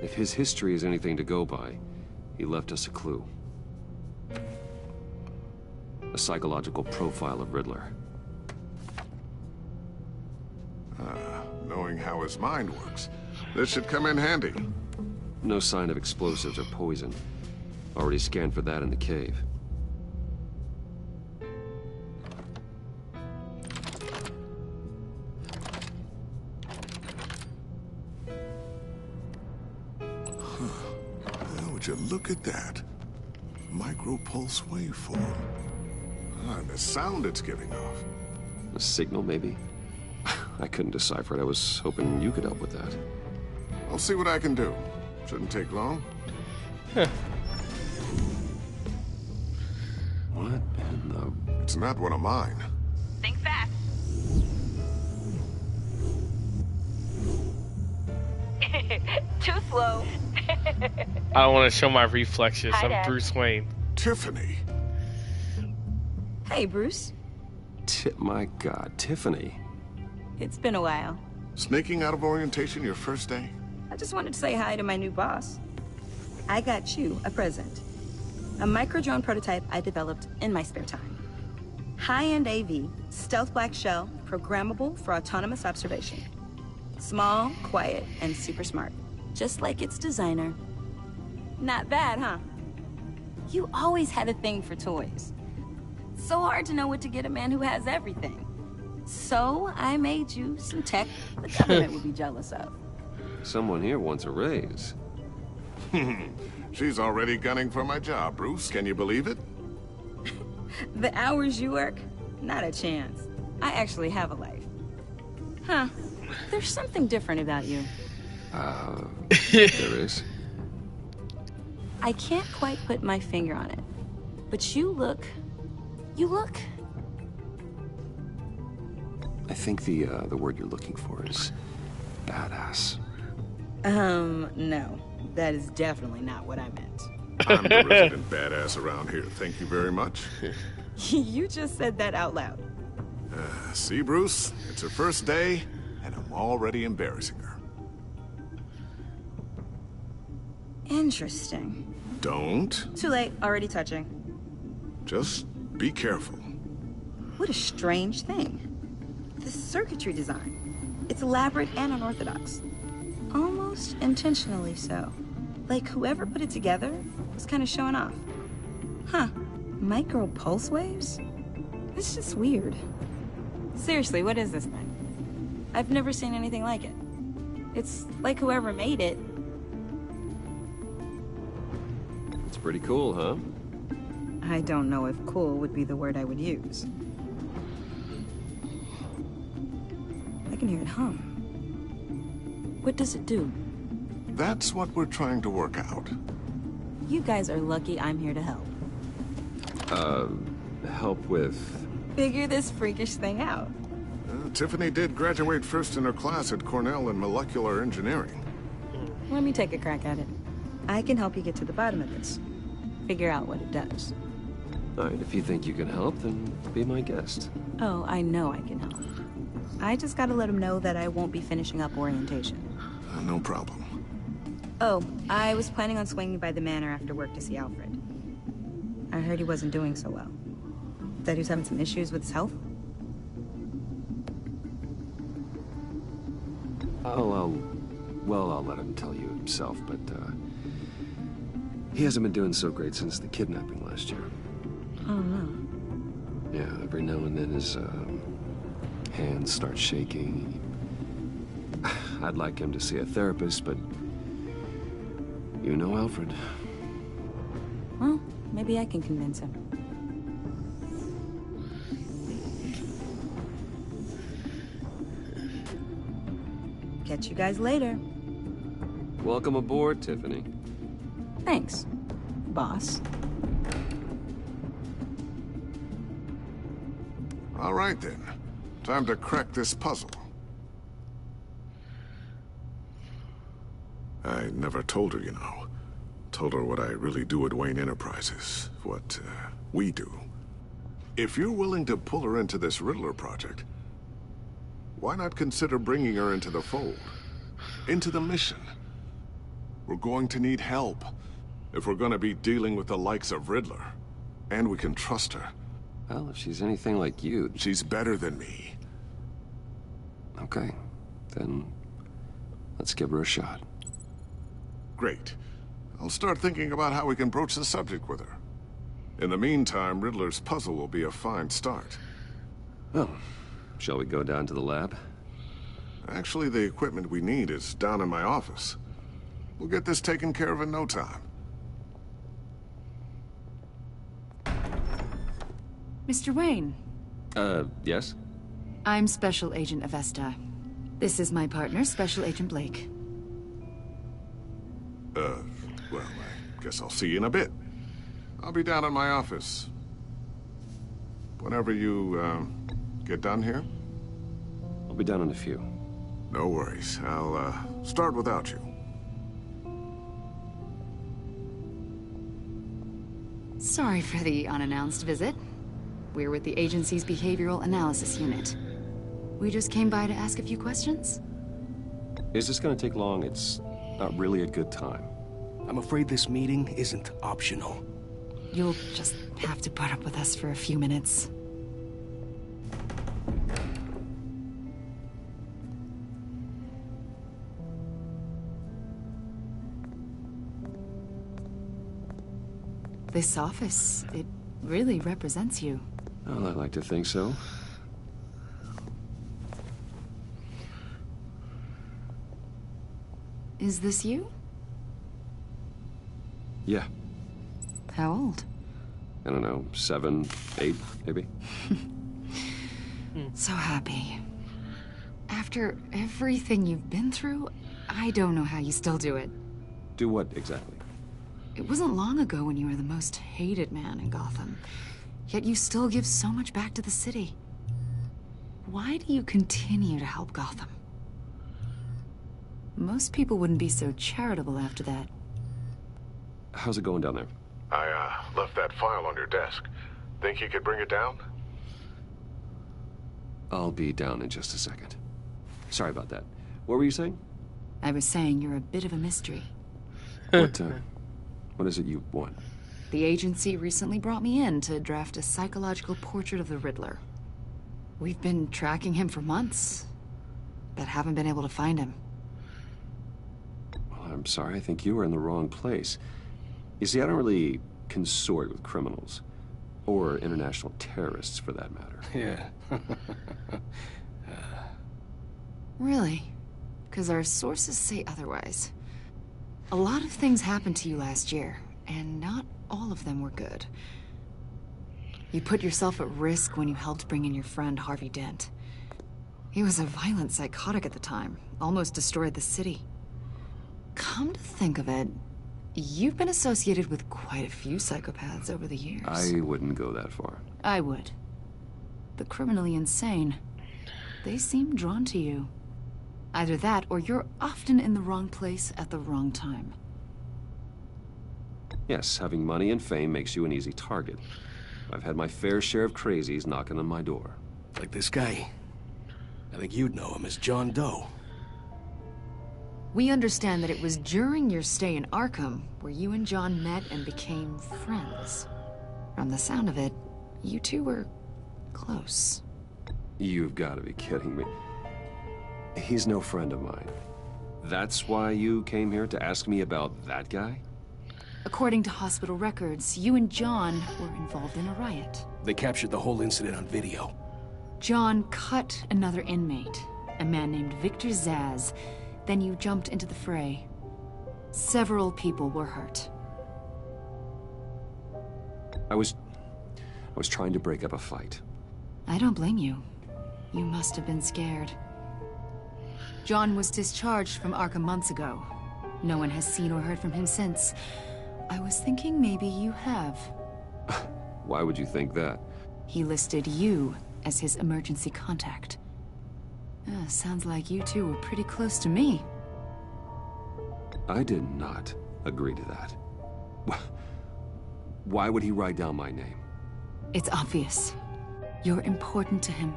If his history is anything to go by, he left us a clue. A psychological profile of Riddler.
Knowing how his mind works, this should come in handy.
No sign of explosives or poison. Already scanned for that in the cave.
Would you look at that? Micro-pulse waveform. And the sound it's giving off.
A signal, maybe? I couldn't decipher it. I was hoping you could help with that.
I'll see what I can do. Shouldn't take long.
What in the...
It's not one of mine.
Think fast. Too slow.
I don't want to show my reflexes.
Hi,
I'm
Dad.
Bruce Wayne.
Tiffany.
Hey, Bruce.
My God, Tiffany.
It's been a while.
Sneaking out of orientation your first day?
I just wanted to say hi to my new boss. I got you a present. A micro-drone prototype I developed in my spare time. High-end AV, stealth black shell, programmable for autonomous observation. Small, quiet, and super smart. Just like its designer. Not bad, huh? You always had a thing for toys. So hard to know what to get a man who has everything. So I made you some tech the government would be jealous of.
Someone here wants a raise.
She's already gunning for my job, Bruce. Can you believe it?
The hours you work? Not a chance. I actually have a life. Huh. There's something different about you.
There is.
I can't quite put my finger on it. But you look...
I think the word you're looking for is badass.
No. That is definitely not what I meant.
I'm the resident badass around here. Thank you very much.
You just said that out loud.
See, Bruce? It's her first day, and I'm already embarrassing her.
Interesting.
Don't.
Too late. Already touching.
Just be careful.
What a strange thing. The circuitry design. It's elaborate and unorthodox. Almost intentionally so. Like whoever put it together was kind of showing off. Huh. Micro pulse waves? It's just weird. Seriously, what is this thing? I've never seen anything like it. It's like whoever made it.
It's pretty cool, huh?
I don't know if cool would be the word I would use. I can hear it hum.
What does it do?
That's what we're trying to work out.
You guys are lucky I'm here to help.
Help with...
Figure this freakish thing out.
Tiffany did graduate first in her class at Cornell in molecular engineering.
Let me take a crack at it. I can help you get to the bottom of this. Figure out what it does.
All right, if you think you can help, then be my guest.
Oh, I know I can help. I just gotta let him know that I won't be finishing up orientation.
No problem.
Oh, I was planning on swinging by the manor after work to see Alfred. I heard he wasn't doing so well. That he was having some issues with his health?
I'll let him tell you himself, but, he hasn't been doing so great since the kidnapping last year.
Oh, no.
Yeah, every now and then his, hands start shaking. I'd like him to see a therapist, but you know Alfred.
Well, maybe I can convince him. Catch you guys later.
Welcome aboard, Tiffany.
Thanks, boss.
All right, then. Time to crack this puzzle. I never told her, you know. Told her what I really do at Wayne Enterprises. What, we do. If you're willing to pull her into this Riddler project, why not consider bringing her into the fold? Into the mission? We're going to need help if we're going to be dealing with the likes of Riddler. And we can trust her.
Well, if she's anything like you...
She's better than me.
Okay. Then let's give her a shot.
Great. I'll start thinking about how we can broach the subject with her. In the meantime, Riddler's puzzle will be a fine start.
Well, shall we go down to the lab?
Actually, the equipment we need is down in my office. We'll get this taken care of in no time.
Mr. Wayne.
Yes?
I'm Special Agent Avesta. This is my partner, Special Agent Blake.
Well, I guess I'll see you in a bit. I'll be down in my office. Whenever you, get done here?
I'll be down in a few.
No worries. I'll, start without you.
Sorry for the unannounced visit. We're with the agency's Behavioral Analysis Unit. We just came by to ask a few questions.
Is this gonna take long? It's not really a good time.
I'm afraid this meeting isn't optional.
You'll just have to put up with us for a few minutes. This office, it really represents you.
Well, I like to think so.
Is this you?
Yeah.
How old?
I don't know, 7, 8, maybe?
So happy. After everything you've been through, I don't know how you still do it.
Do what, exactly?
It wasn't long ago when you were the most hated man in Gotham. Yet you still give so much back to the city. Why do you continue to help Gotham? Most people wouldn't be so charitable after that.
How's it going down there?
I, left that file on your desk. Think you could bring it down?
I'll be down in just a second. Sorry about that. What were you saying?
I was saying you're a bit of a mystery.
What is it you want?
The agency recently brought me in to draft a psychological portrait of the Riddler. We've been tracking him for months, but haven't been able to find him.
Well, I'm sorry. I think you were in the wrong place. You see, I don't really consort with criminals. Or international terrorists, for that matter.
Yeah.
Really? Because our sources say otherwise. A lot of things happened to you last year, and not all of them were good. You put yourself at risk when you helped bring in your friend Harvey Dent. He was a violent psychotic at the time, almost destroyed the city. Come to think of it, you've been associated with quite a few psychopaths over the years.
I wouldn't go that far.
I would. The criminally insane. They seem drawn to you. Either that, or you're often in the wrong place at the wrong time.
Yes, having money and fame makes you an easy target. I've had my fair share of crazies knocking on my door.
Like this guy. I think you'd know him as John Doe.
We understand that it was during your stay in Arkham where you and John met and became friends. From the sound of it, you two were close.
You've got to be kidding me. He's no friend of mine. That's why you came here to ask me about that guy?
According to hospital records, you and John were involved in a riot.
They captured the whole incident on video.
John cut another inmate, a man named Victor Zaz. Then you jumped into the fray. Several people were hurt.
I was trying to break up a fight.
I don't blame you. You must have been scared. John was discharged from Arkham months ago. No one has seen or heard from him since. I was thinking maybe you have.
Why would you think that?
He listed you as his emergency contact. Sounds like you two were pretty close to me.
I did not agree to that. Why would he write down my name?
It's obvious. You're important to him.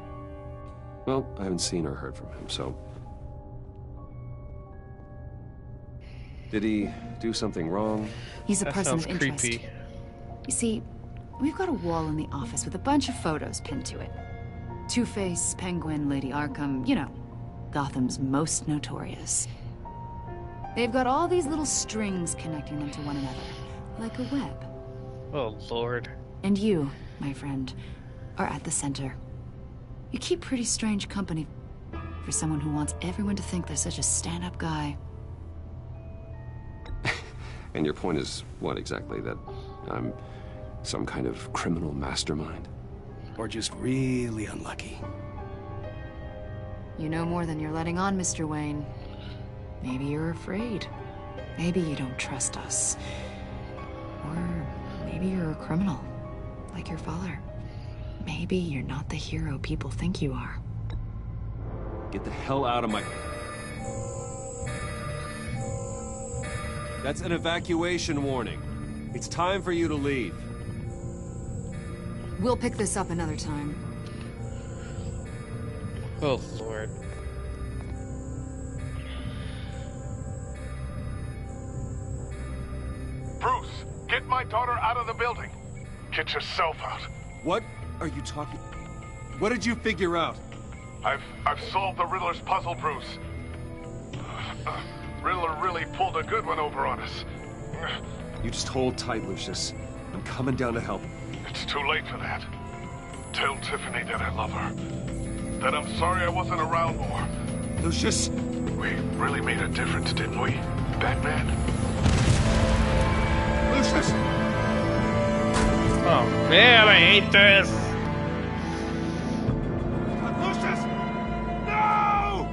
Well, I haven't seen or heard from him, so... Did he do something wrong?
He's a person of
sounds
interest.
creepy.
You see, we've got a wall in the office with a bunch of photos pinned to it. Two-Face, Penguin, Lady Arkham, you know, Gotham's most notorious. They've got all these little strings connecting them to one another, like a web.
Oh, Lord.
And you, my friend, are at the center. You keep pretty strange company for someone who wants everyone to think they're such a stand-up guy.
And your point is what exactly? That I'm some kind of criminal mastermind?
Or just really unlucky.
You know more than you're letting on, Mr. Wayne. Maybe you're afraid. Maybe you don't trust us. Or maybe you're a criminal, like your father. Maybe you're not the hero people think you are.
Get the hell out of my... That's an evacuation warning. It's time for you to leave.
We'll pick this up another time.
Oh, Lord.
Bruce, get my daughter out of the building. Get yourself out.
What are you talking... What did you figure out?
I've solved the Riddler's puzzle, Bruce. Riddler really pulled a good one over on us.
You just hold tight, Lucius. I'm coming down to help.
It's too late for that. Tell Tiffany that I love her. That I'm sorry I wasn't around more.
Lucius!
We really made a difference, didn't we, Batman?
Lucius!
Oh, man, I hate this.
Lucius! No!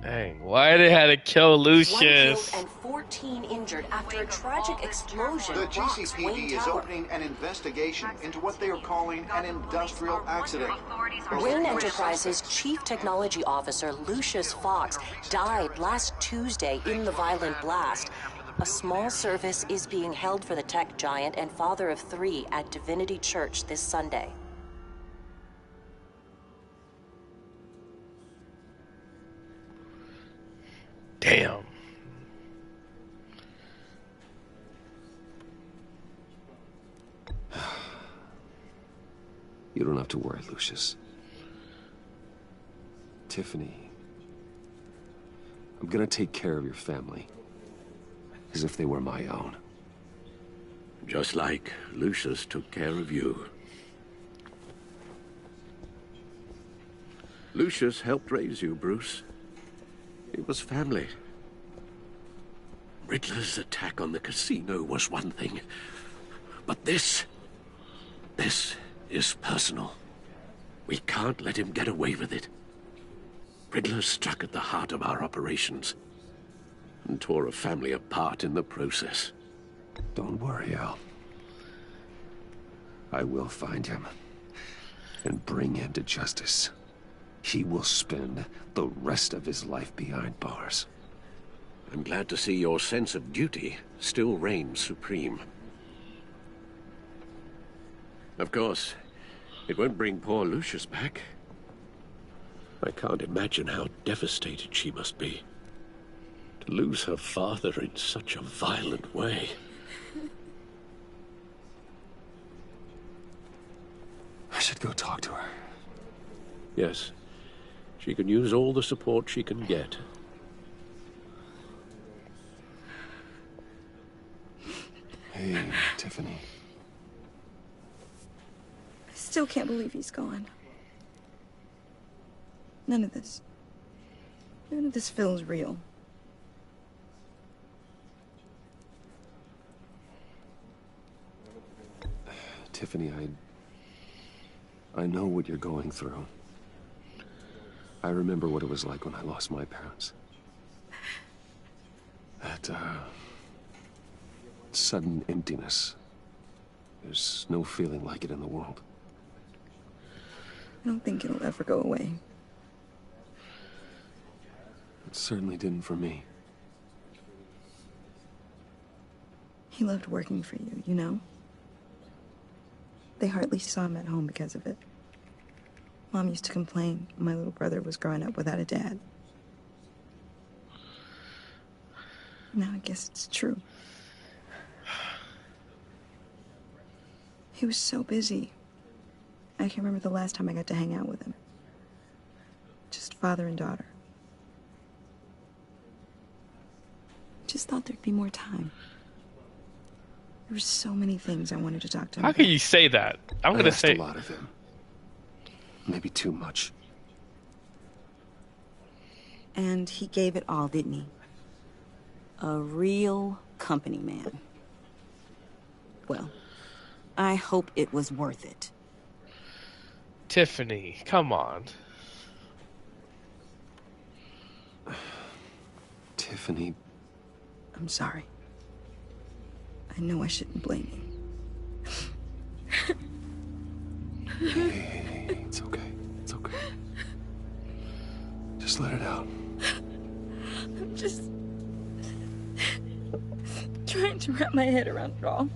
Dang, why they had to kill Lucius?
1 killed and 14 injured after a tragic explosion.
The
rocks Wayne
GCPD is
Tower.
opening an investigation into what they are calling an industrial accident.
Wayne Enterprises' Chief Technology Officer, Lucius Fox, died last Tuesday in the violent blast. A small service is being held for the tech giant and father of 3 at Divinity Church this Sunday.
Damn.
You don't have to worry, Lucius. Tiffany, I'm gonna take care of your family. As if they were my own.
Just like Lucius took care of you. Lucius helped raise you, Bruce. It was family. Riddler's attack on the casino was one thing. But this is personal. We can't let him get away with it.
Riddler struck at the heart of our operations and tore a family apart in the process.
Don't worry, Al. I will find him and bring him to justice. He will spend the rest of his life behind bars.
I'm glad to see your sense of duty still reigns supreme. Of course, it won't bring poor Lucius back. I can't imagine how devastated she must be. To lose her father in such a violent way.
I should go talk to her.
Yes, she can use all the support she can get.
Hey, Tiffany.
I still can't believe he's gone. None of this feels real.
Tiffany, I know what you're going through. I remember what it was like when I lost my parents. That, sudden emptiness. There's no feeling like it in the world.
I don't think it'll ever go away.
It certainly didn't for me.
He loved working for you, you know? They hardly saw him at home because of it. Mom used to complain my little brother was growing up without a dad. Now I guess it's true. He was so busy. I can't remember the last time I got to hang out with him. Just father and daughter. Just thought there'd be more time. There were so many things I wanted to talk to him
How
about.
can you say that? I'm gonna say
a lot of him. Maybe too much.
And he gave it all, didn't he? A real company man. Well, I hope it was worth it.
Tiffany, come on.
Tiffany.
I'm sorry. I know I shouldn't blame you.
Hey, it's okay. It's okay. Just let it out.
I'm just trying to wrap my head around it all.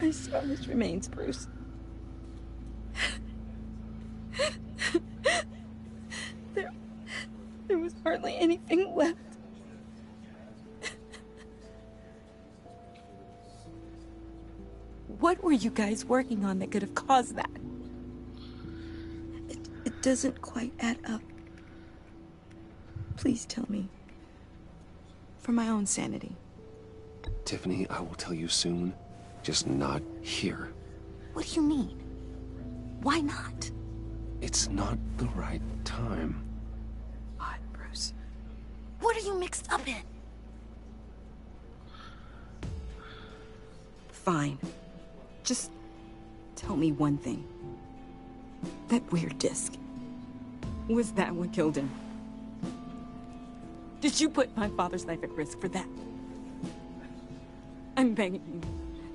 I saw his remains, Bruce. There was hardly anything left. What were you guys working on that could have caused that? It doesn't quite add up. Please tell me. For my own sanity.
Tiffany, I will tell you soon. Just not here.
What do you mean? Why not?
It's not the right time.
What, Bruce?
What are you mixed up in? Fine. Just tell me one thing. That weird disc. Was that what killed him? Did you put my father's life at risk for that? I'm begging you.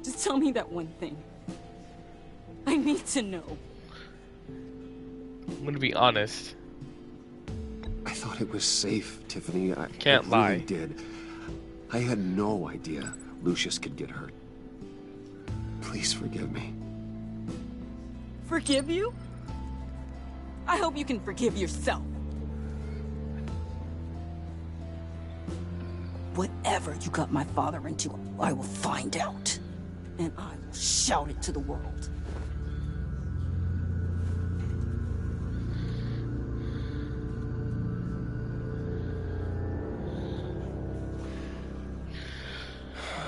Just tell me that one thing. I need to know.
I'm gonna be honest.
I thought it was safe, Tiffany. I
Can't
really
lie.
did. I had no idea Lucius could get hurt. Please forgive me.
Forgive you? I hope you can forgive yourself. Whatever you got my father into, I will find out. And I will shout it to the world.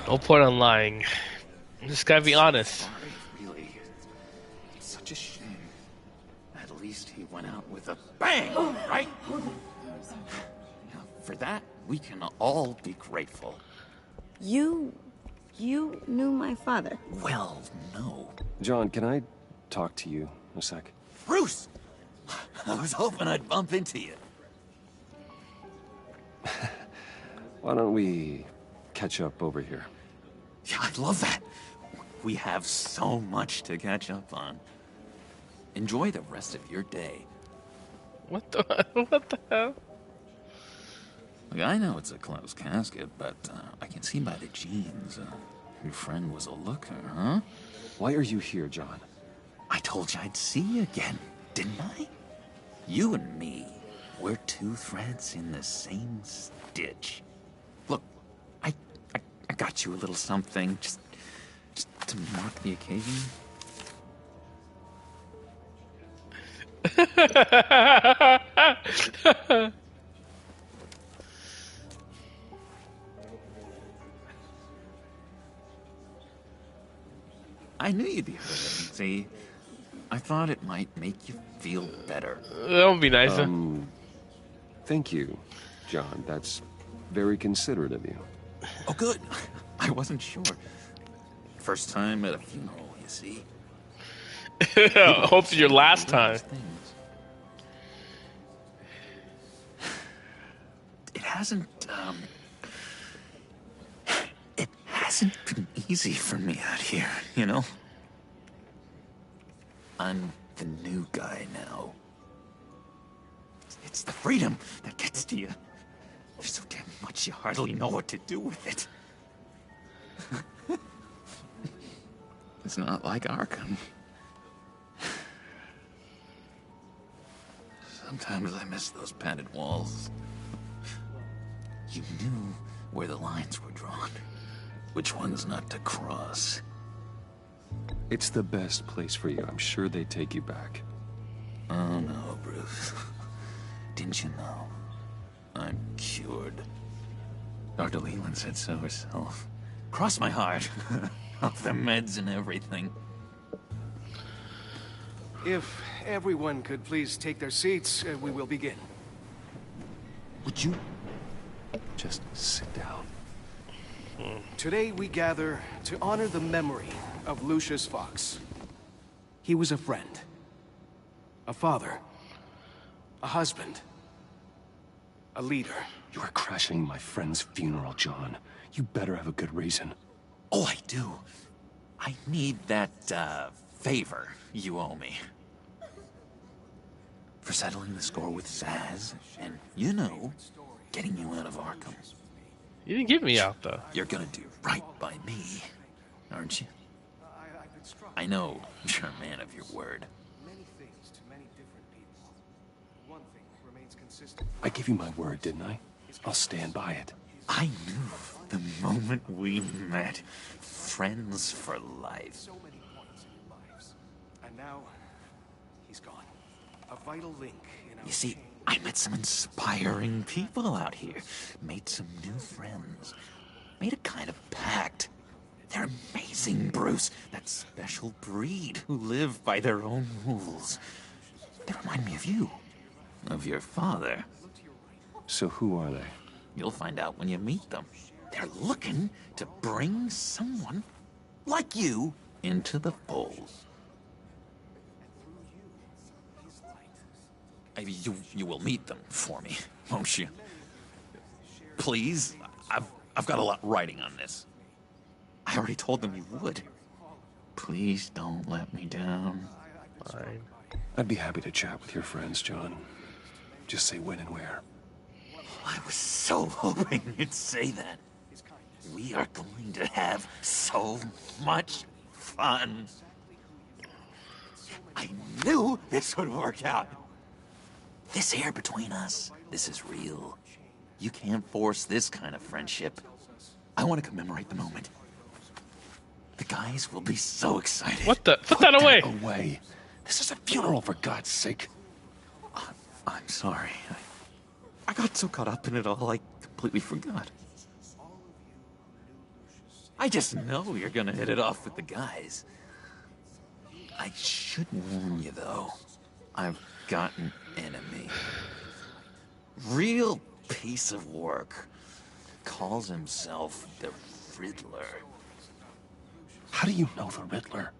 No point on lying. Just gotta be honest.
Sorry, really. It's such a shame. At least he went out with a bang, right? Now, for that, we can all be grateful.
You knew my father.
Well, no.
John, can I talk to you a sec?
Bruce! I was hoping I'd bump into you.
Why don't we catch up over here?
Yeah, I'd love that. We have so much to catch up on. Enjoy the rest of your day.
What the hell?
Look, I know it's a closed casket, but I can see by the jeans. Your friend was a looker, huh?
Why are you here, John?
I told you I'd see you again, didn't I? You and me, we're two threads in the same stitch. Look, I got you a little something, just to mark the occasion. I knew you'd be hurt. See, I thought it might make you feel better.
That would be nice.
Thank you, John. That's very considerate of you.
Oh, good. I wasn't sure. First time at a funeral, you see.
Hope it's your last time.
It hasn't been easy for me out here, you know? I'm the new guy now. It's the freedom that gets to you. There's so damn much you hardly know what to do with it. It's not like Arkham. Sometimes I miss those padded walls. You knew where the lines were drawn. Which ones not to cross.
It's the best place for you. I'm sure they take you back.
Oh no, Bruce. Didn't you know? I'm cured. Dr. Leland said so herself. Cross my heart. Off the meds and everything.
If everyone could please take their seats, we will begin.
Would you
just sit down?
Today we gather to honor the memory of Lucius Fox. He was a friend, a father, a husband, a leader.
You are crashing my friend's funeral, John. You better have a good reason.
Oh, I do. I need that, favor you owe me. For settling the score with Zaz, and, you know, getting you out of Arkham.
You didn't get me out, though.
You're gonna do right by me, aren't you? I know you're a man of your word.
I gave you my word, didn't I? I'll stand by it.
I knew the moment we met. Friends for life.
And now, he's gone. A vital link in our
You see, I met some inspiring people out here. Made some new friends. Made a kind of pact. They're amazing, Bruce. That special breed who live by their own rules. They remind me of you. Of your father.
So who are they?
You'll find out when you meet them. They're looking to bring someone like you into the fold. You will meet them for me, won't you? Please? I've got a lot riding on this. I already told them you would. Please don't let me down.
Fine. I'd be happy to chat with your friends, John. Just say when and where.
I was so hoping you'd say that. We are going to have so much fun. I knew this would work out. This air between us, this is real. You can't force this kind of friendship. I want to commemorate the moment. The guys will be so excited.
What the? Put that away.
Away. This is a funeral, for God's sake.
I'm sorry. I got so caught up in it all, I completely forgot. I just know you're gonna hit it off with the guys. I should warn you, though. I've got an enemy. Real piece of work. Calls himself the Riddler.
How do you know the Riddler?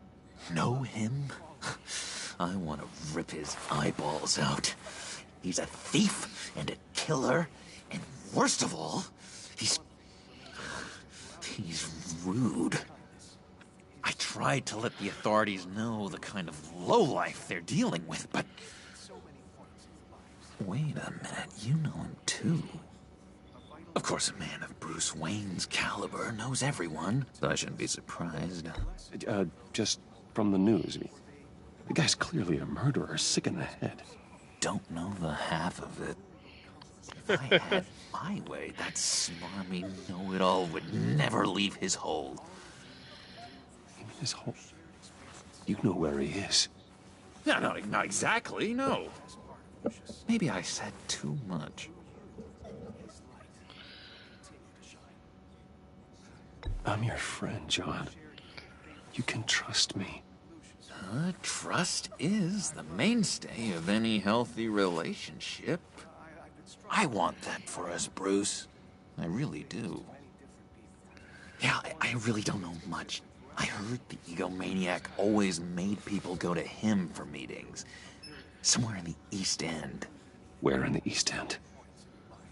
Know him? I want to rip his eyeballs out. He's a thief and a killer, and worst of all, he's rude. I tried to let the authorities know the kind of lowlife they're dealing with, but... Wait a minute, you know him too. Of course, a man of Bruce Wayne's caliber knows everyone, so I shouldn't be surprised.
Just from the news. The guy's clearly a murderer, sick in the head.
Don't know the half of it. If I had my way, that smarmy know-it-all would never leave his hole.
His hole? You know where he is.
No, not exactly, no. Maybe I said too much.
I'm your friend, John. You can trust me.
Trust is the mainstay of any healthy relationship. I want that for us, Bruce. I really do. Yeah, I really don't know much. I heard the egomaniac always made people go to him for meetings. Somewhere in the East End.
Where in the East End?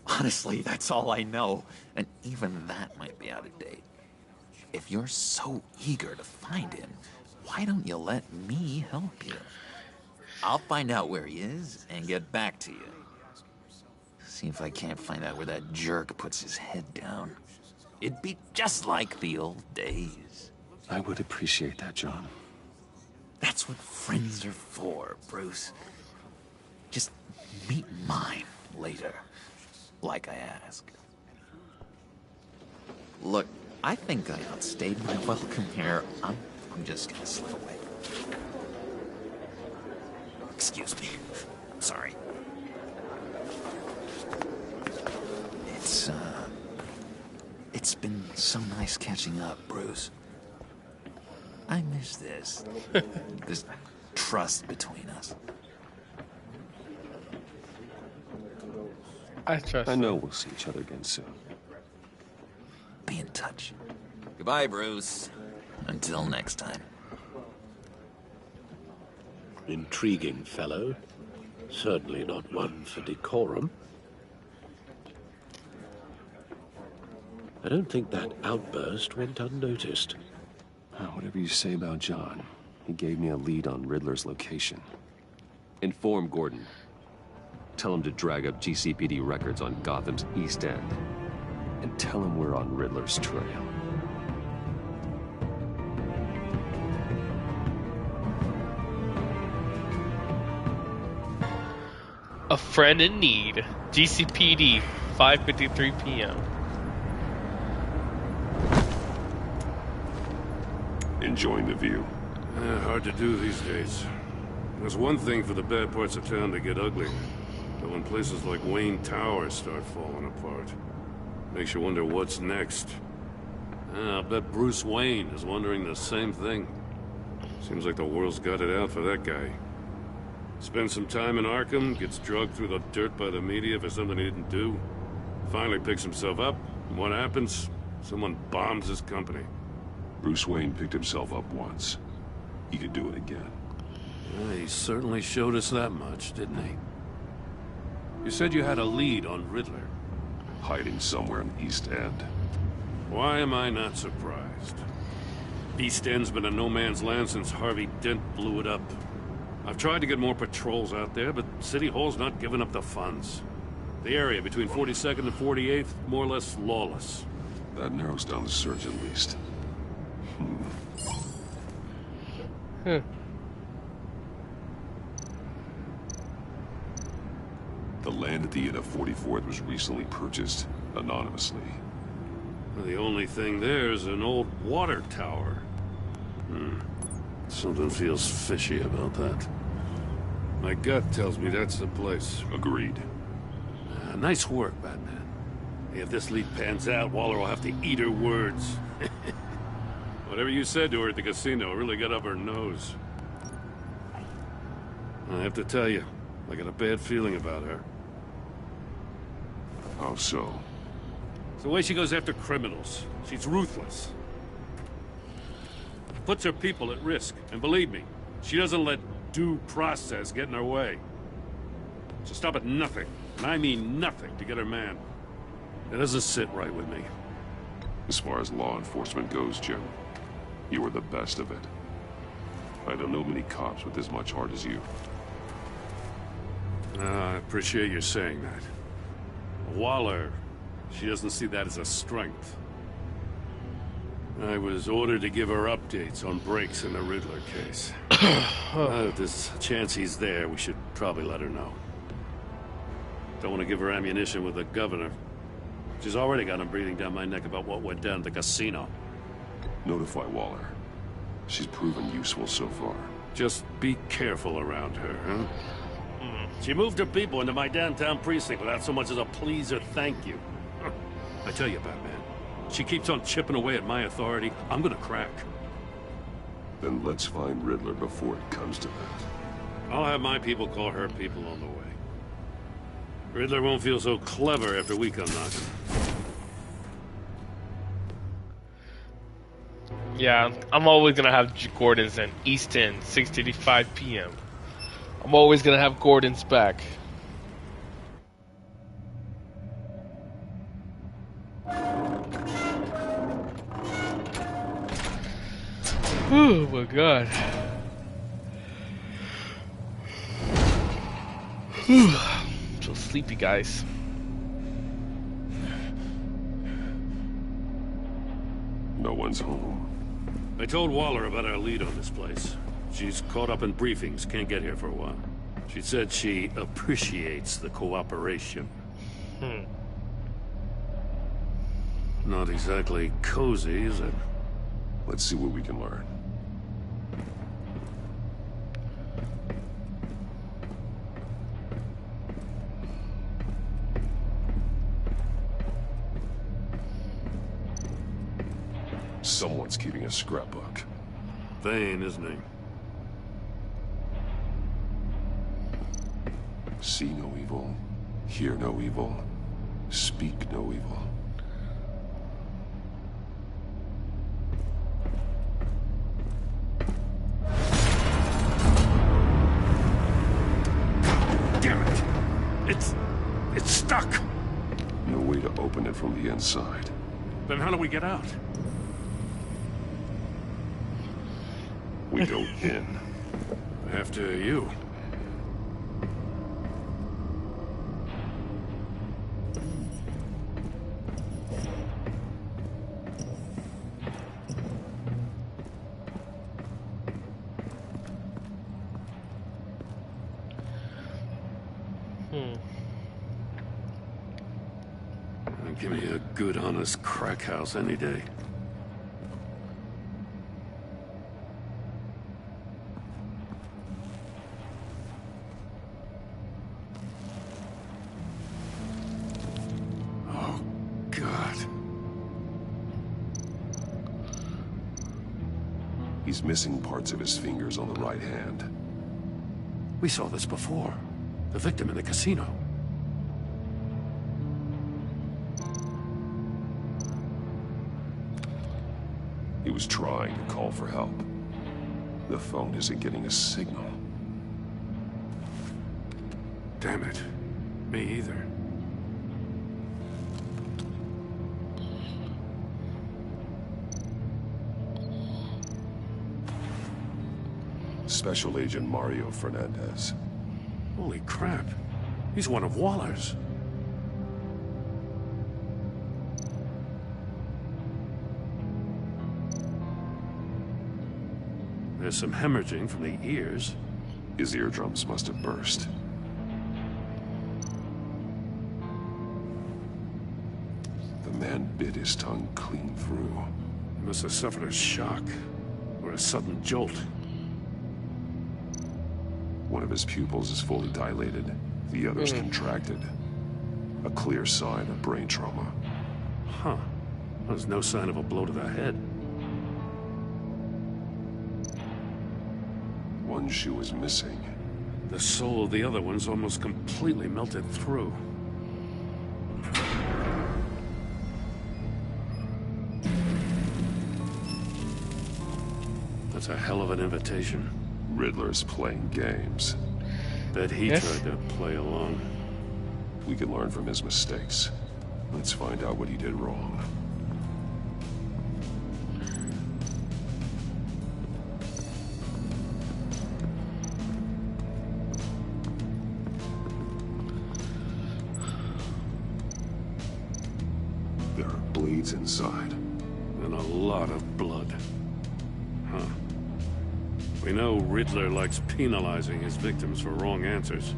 Honestly, that's all I know. And even that might be out of date. If you're so eager to find him, why don't you let me help you? I'll find out where he is and get back to you. See if I can't find out where that jerk puts his head down. It'd be just like the old days.
I would appreciate that, John.
That's what friends are for, Bruce. Just meet mine later, like I asked. Look, I think I outstayed my welcome here. I'm just gonna slip away. Excuse me. Sorry. It's been so nice catching up, Bruce. I miss this. This trust between us.
I know we'll see each other again soon.
Be in touch. Goodbye, Bruce. Until next time.
Intriguing fellow. Certainly not one for decorum. I don't think that outburst went unnoticed.
Whatever you say about John, he gave me a lead on Riddler's location. Inform Gordon. Tell him to drag up GCPD records on Gotham's East End. And tell him we're on Riddler's trail.
A Friend in Need. GCPD, 5:53 p.m.
Enjoying the view.
Hard to do these days. There's one thing for the bad parts of town to get ugly. But when places like Wayne Tower start falling apart, makes you wonder what's next. I'll bet Bruce Wayne is wondering the same thing. Seems like the world's got it out for that guy. Spends some time in Arkham, gets drugged through the dirt by the media for something he didn't do. Finally picks himself up, and what happens? Someone bombs his company.
Bruce Wayne picked himself up once. He could do it again.
He certainly showed us that much, didn't he? You said you had a lead on Riddler.
Hiding somewhere in East End.
Why am I not surprised? East End's been a no-man's land since Harvey Dent blew it up. I've tried to get more patrols out there, but City Hall's not giving up the funds. The area between 42nd and 48th, more or less lawless.
That narrows down the search at least. The land at the end of 44th was recently purchased anonymously.
The only thing there is an old water tower. Something feels fishy about that. My gut tells me that's the place.
Agreed.
Nice work, Batman. If this lead pans out, Waller will have to eat her words. Whatever you said to her at the casino really got up her nose. I have to tell you, I got a bad feeling about her.
How so?
It's the way she goes after criminals. She's ruthless. Puts her people at risk. And believe me, she doesn't let due process get in her way. So stop at nothing, and I mean nothing, to get her man. It doesn't sit right with me.
As far as law enforcement goes, Jim, you are the best of it. I don't know many cops with as much heart as you.
I appreciate you saying that. Waller, she doesn't see that as a strength. I was ordered to give her updates on breaks in the Riddler case. If there's a chance he's there, we should probably let her know. Don't want to give her ammunition with the governor. She's already got him breathing down my neck about what went down at the casino.
Notify Waller. She's proven useful so far.
Just be careful around her, huh? She moved her people into my downtown precinct without so much as a please or thank you. I tell you, Batman, she keeps on chipping away at my authority, I'm gonna crack.
Then let's find Riddler before it comes to that.
I'll have my people call her people on the way. Riddler won't feel so clever after we come knocking.
Yeah, I'm always gonna have Gordon's in East End, 6:85 p.m. I'm always gonna have Gordon's back. Oh my god. I'm so sleepy, guys.
No one's home.
I told Waller about our lead on this place. She's caught up in briefings, can't get here for a while. She said she appreciates the cooperation. Not exactly cozy, is it?
Let's see what we can learn. Someone's keeping a scrapbook.
Vane, isn't he?
See no evil, hear no evil, speak no evil.
Damn it! It's stuck!
No way to open it from the inside.
Then how do we get out?
We go in.
After you. Give me a good, honest crack house any day. Oh, God.
He's missing parts of his fingers on the right hand.
We saw this before. The victim in the casino.
He was trying to call for help. The phone isn't getting a signal.
Damn it. Me either.
Special Agent Mario Fernandez.
Holy crap. He's one of Waller's. There's some hemorrhaging from the ears.
His eardrums must have burst. The man bit his tongue clean through.
He must have suffered a shock, or a sudden jolt.
One of his pupils is fully dilated, the other's contracted. A clear sign of brain trauma.
Huh. There's no sign of a blow to the head.
One shoe is missing.
The sole of the other one's almost completely melted through. That's a hell of an invitation.
Riddler's playing games.
Bet he tried to play along.
We can learn from his mistakes. Let's find out what he did wrong. There are bleeds inside.
And a lot of blood. Huh. We know Riddler likes penalizing his victims for wrong answers.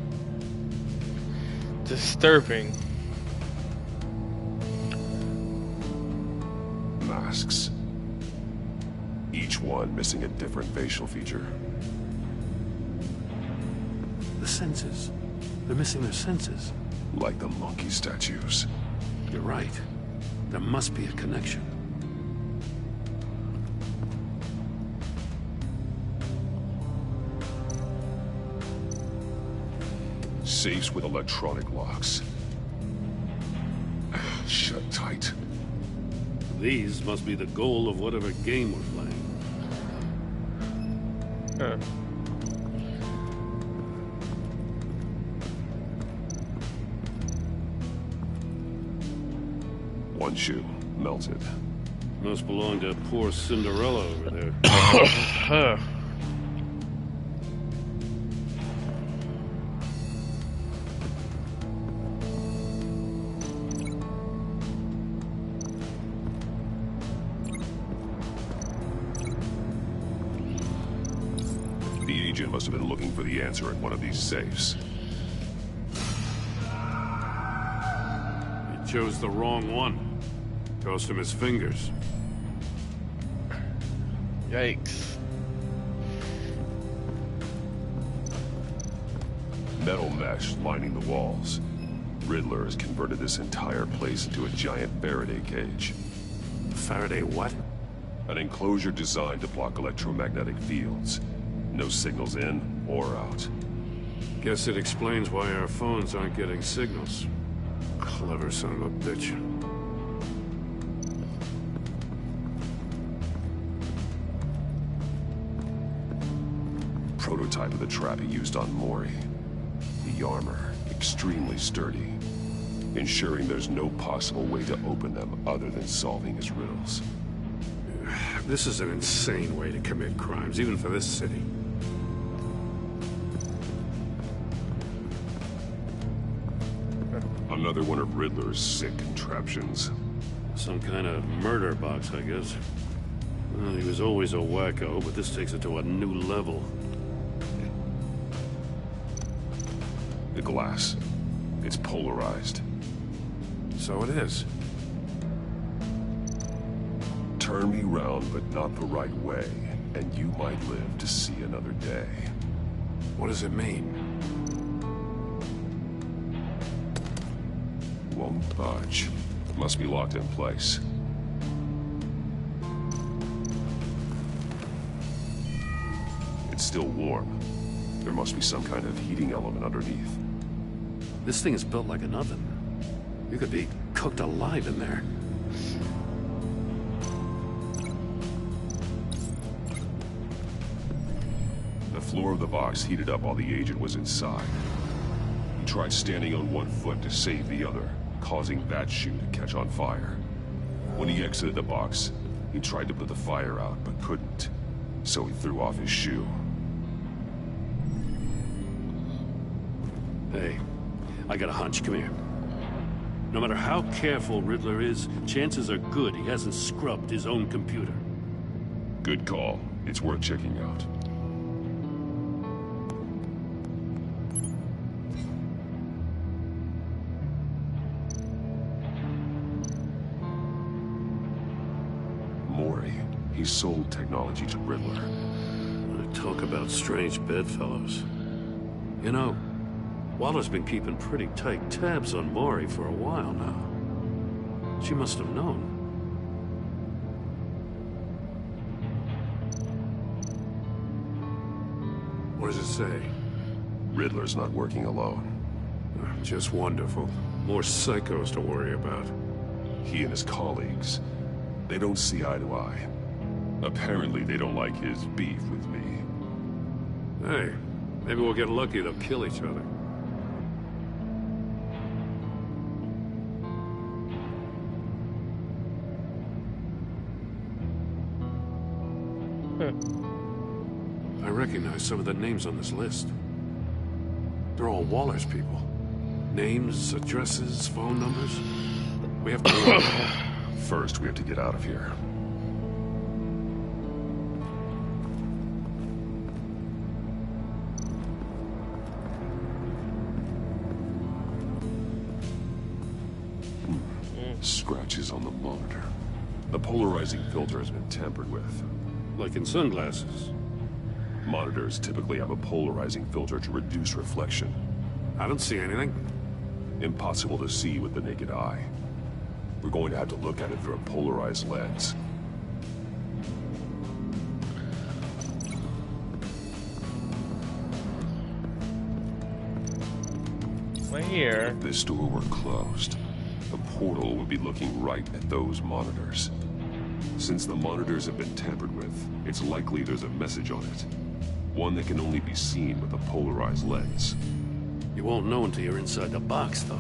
Disturbing.
Masks. Each one missing a different facial feature.
The senses. They're missing their senses.
Like the monkey statues.
You're right. There must be a connection.
Safes with electronic locks. Shut tight.
These must be the goal of whatever game we're playing.
Huh.
One shoe, melted.
Must belong to poor Cinderella over there.
The agent must have been looking for the answer in one of these safes.
He chose the wrong one. Cost him his fingers.
Yikes.
Metal mesh lining the walls. Riddler has converted this entire place into a giant Faraday cage.
Faraday what?
An enclosure designed to block electromagnetic fields. No signals in or out.
Guess it explains why our phones aren't getting signals. Clever son of a bitch.
Prototype of the trap he used on Mori. The armor, extremely sturdy, ensuring there's no possible way to open them other than solving his riddles.
This is an insane way to commit crimes, even for this city.
Another one of Riddler's sick contraptions.
Some kind of murder box, I guess. Well, he was always a wacko, but this takes it to a new level.
The glass. It's polarized.
So it is.
Turn me round, but not the right way, and you might live to see another day.
What does it mean?
Won't budge. Must be locked in place. It's still warm. There must be some kind of heating element underneath.
This thing is built like an oven. You could be cooked alive in there.
The floor of the box heated up while the agent was inside. He tried standing on one foot to save the other, causing that shoe to catch on fire. When he exited the box, he tried to put the fire out, but couldn't. So he threw off his shoe.
Hey, I got a hunch. Come here. No matter how careful Riddler is, chances are good he hasn't scrubbed his own computer.
Good call. It's worth checking out. Mori. He sold technology to Riddler.
Talk about strange bedfellows. You know, Waller's been keeping pretty tight tabs on Mori for a while now. She must have known. What does it say?
Riddler's not working alone.
Just wonderful. More psychos to worry about.
He and his colleagues, they don't see eye to eye. Apparently they don't like his beef with me.
Hey, maybe we'll get lucky. They'll kill each other. I recognize some of the names on this list. They're all Waller's people. Names, addresses, phone numbers. We have to...
First, we have to get out of here. Scratches on the monitor. The polarizing filter has been tampered with.
Like in sunglasses.
Monitors typically have a polarizing filter to reduce reflection.
I don't see anything.
Impossible to see with the naked eye. We're going to have to look at it through a polarized lens.
Right here.
If this door were closed, the portal would be looking right at those monitors. Since the monitors have been tampered with, it's likely there's a message on it. One that can only be seen with a polarized lens.
You won't know until you're inside the box, though.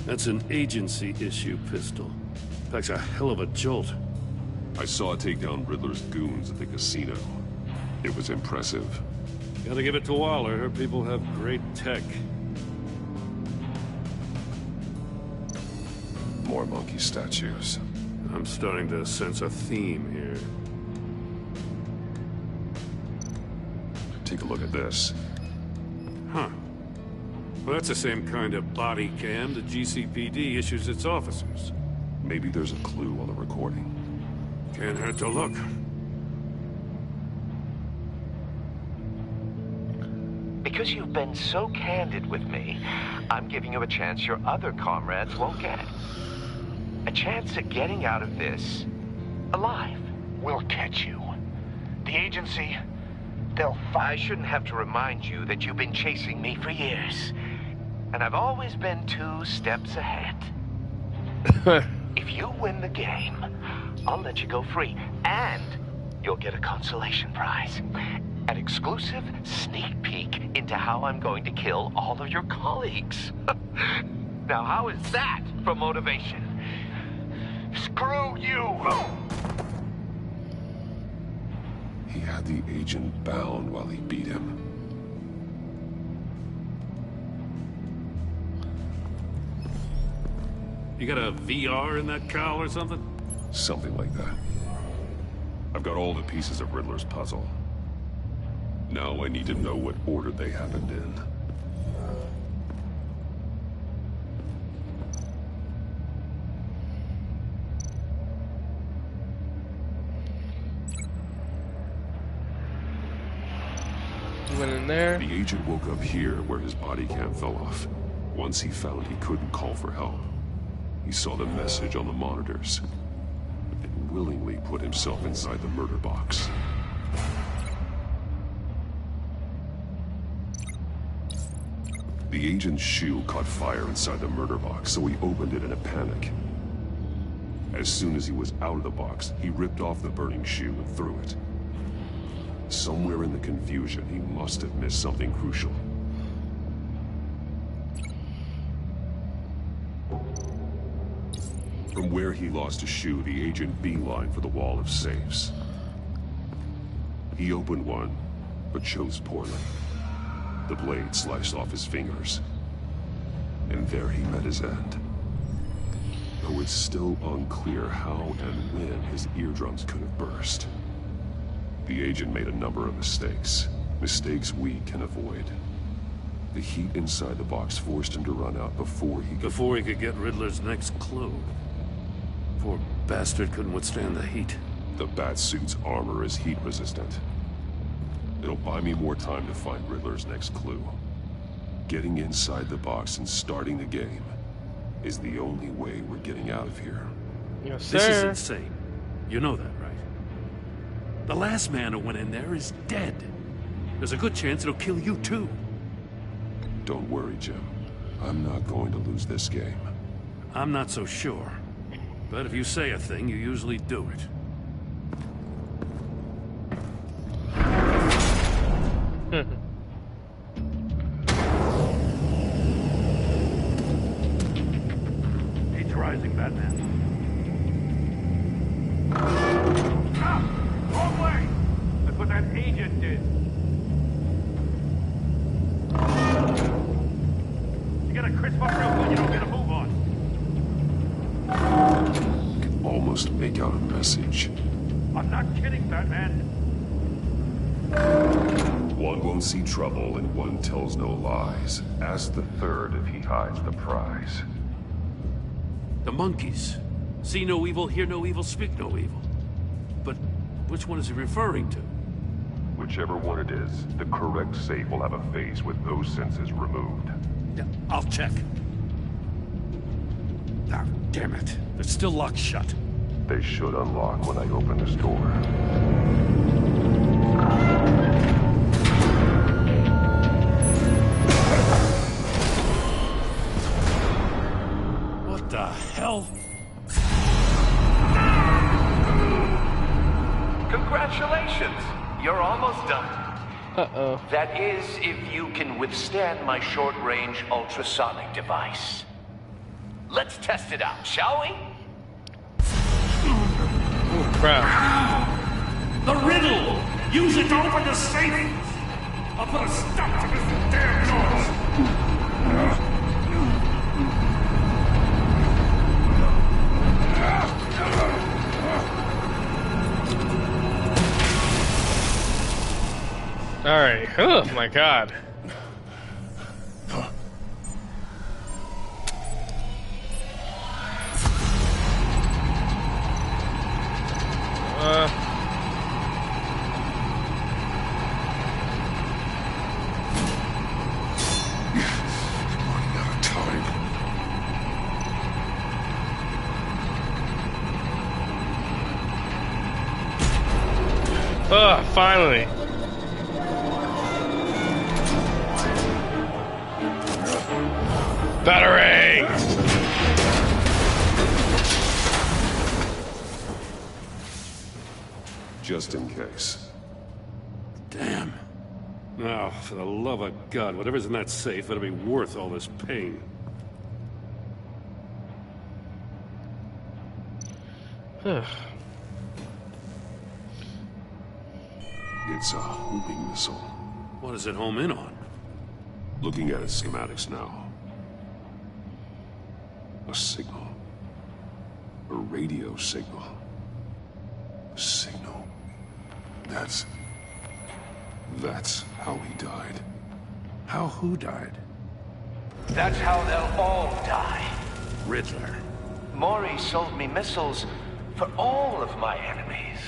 That's an agency-issue pistol. Packs a hell of a jolt.
I saw it take down Riddler's goons at the casino. It was impressive.
Gotta give it to Waller. Her people have great tech.
More monkey statues.
I'm starting to sense a theme here.
Take a look at this.
Huh. Well, that's the same kind of body cam the GCPD issues its officers.
Maybe there's a clue on the recording.
Can't hurt to look.
Because you've been so candid with me, I'm giving you a chance your other comrades won't get. A chance at getting out of this alive.
We'll catch you. The agency, they'll find...
I shouldn't have to remind you that you've been chasing me for years. And I've always been 2 steps ahead. If you win the game, I'll let you go free. And you'll get a consolation prize. An exclusive sneak peek into how I'm going to kill all of your colleagues. Now, how is that for motivation? Screw you!
He had the agent bound while he beat him.
You got a VR in that cowl or something?
Something like that. I've got all the pieces of Riddler's puzzle. Now I need to know what order they happened in.
You went in there.
The agent woke up here where his body cam fell off. Once he found he couldn't call for help, he saw the message on the monitors and willingly put himself inside the murder box. The agent's shoe caught fire inside the murder box, so he opened it in a panic. As soon as he was out of the box, he ripped off the burning shoe and threw it. Somewhere in the confusion, he must have missed something crucial. From where he lost a shoe, the agent beelined for the wall of safes. He opened one, but chose poorly. The blade sliced off his fingers. And there he met his end. Though it's still unclear how and when his eardrums could have burst. The agent made a number of mistakes. Mistakes we can avoid. The heat inside the box forced him to run out before he
could get Riddler's next clue. Poor bastard couldn't withstand the heat.
The Batsuit's armor is heat resistant. It'll buy me more time to find Riddler's next clue. Getting inside the box and starting the game is the only way we're getting out of here.
Yes,
This is
sir.
insane. You know that, right? The last man who went in there is dead. There's a good chance it'll kill you too.
Don't worry, Jim. I'm not going to lose this game.
I'm not so sure. But if you say a thing, you usually do it. He's rising, Batman.
Ah! Wrong way! That's what that agent did. You gotta crisp up real good, you don't get a move on.
I can almost make out a message.
I'm not kidding, Batman.
One won't see trouble and one tells no lies. Ask the third if he hides the prize.
The monkeys. See no evil, hear no evil, speak no evil. But which one is he referring to?
Whichever one it is, the correct safe will have a face with those senses removed.
Yeah, I'll check. Ah, damn it. They're still locked shut.
They should unlock when I open this door.
What the hell?
Congratulations! You're almost done.
Uh-oh.
That is, if you can withstand my short-range ultrasonic device. Let's test it out, shall we?
Oh, crap.
The riddle! Use it to open the safe! I'll put a stop to this damn noise!
Alright. Oh my god. Finally. Battering!
Just in case.
Damn. Now, for the love of God, whatever's in that safe better be worth all this pain.
It's a homing missile.
What does it home in on?
Looking at its schematics now. A signal. A radio signal. A signal. That's how he died.
How who died?
That's how they'll all die.
Riddler.
Maury sold me missiles for all of my enemies.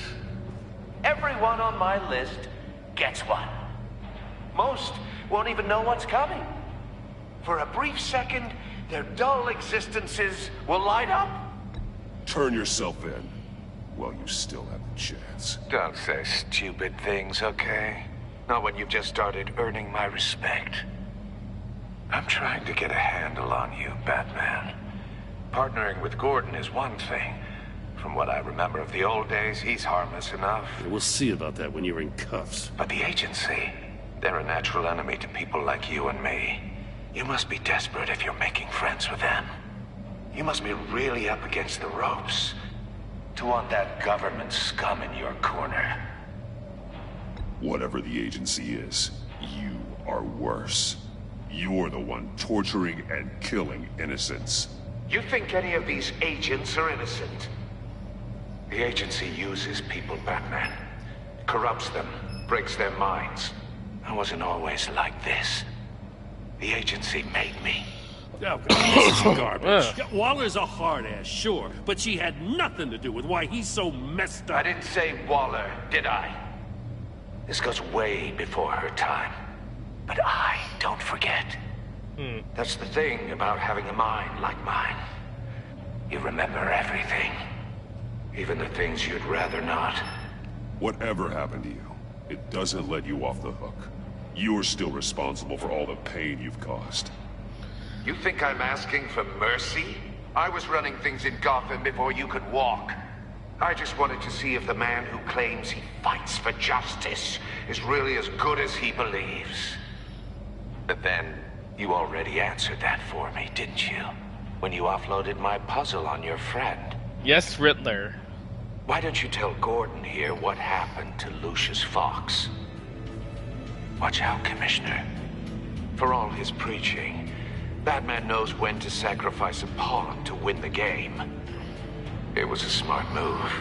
Everyone on my list gets one. Most won't even know what's coming. For a brief second, their dull existences will light up.
Turn yourself in while you still have the chance.
Don't say stupid things, okay? Not when you've just started earning my respect. I'm trying to get a handle on you, Batman. Partnering with Gordon is one thing. From what I remember of the old days, he's harmless enough.
We'll see about that when you're in cuffs.
But the agency, they're a natural enemy to people like you and me. You must be desperate if you're making friends with them. You must be really up against the ropes to want that government scum in your corner.
Whatever the agency is, you are worse. You're the one torturing and killing innocents.
You think any of these agents are innocent? The agency uses people, Batman. Corrupts them, breaks their minds. I wasn't always like this. The agency made me.
Oh, this is garbage. Yeah, Waller's a hard-ass, sure, but she had nothing to do with why he's so messed up.
I didn't say Waller, did I? This goes way before her time. But I don't forget. That's the thing about having a mind like mine. You remember everything. Even the things you'd rather not.
Whatever happened to you, it doesn't let you off the hook. You're still responsible for all the pain you've caused.
You think I'm asking for mercy? I was running things in Gotham before you could walk. I just wanted to see if the man who claims he fights for justice is really as good as he believes. But then, you already answered that for me, didn't you? When you offloaded my puzzle on your friend.
Yes, Riddler.
Why don't you tell Gordon here what happened to Lucius Fox? Watch out, Commissioner. For all his preaching, Batman knows when to sacrifice a pawn to win the game. It was a smart move.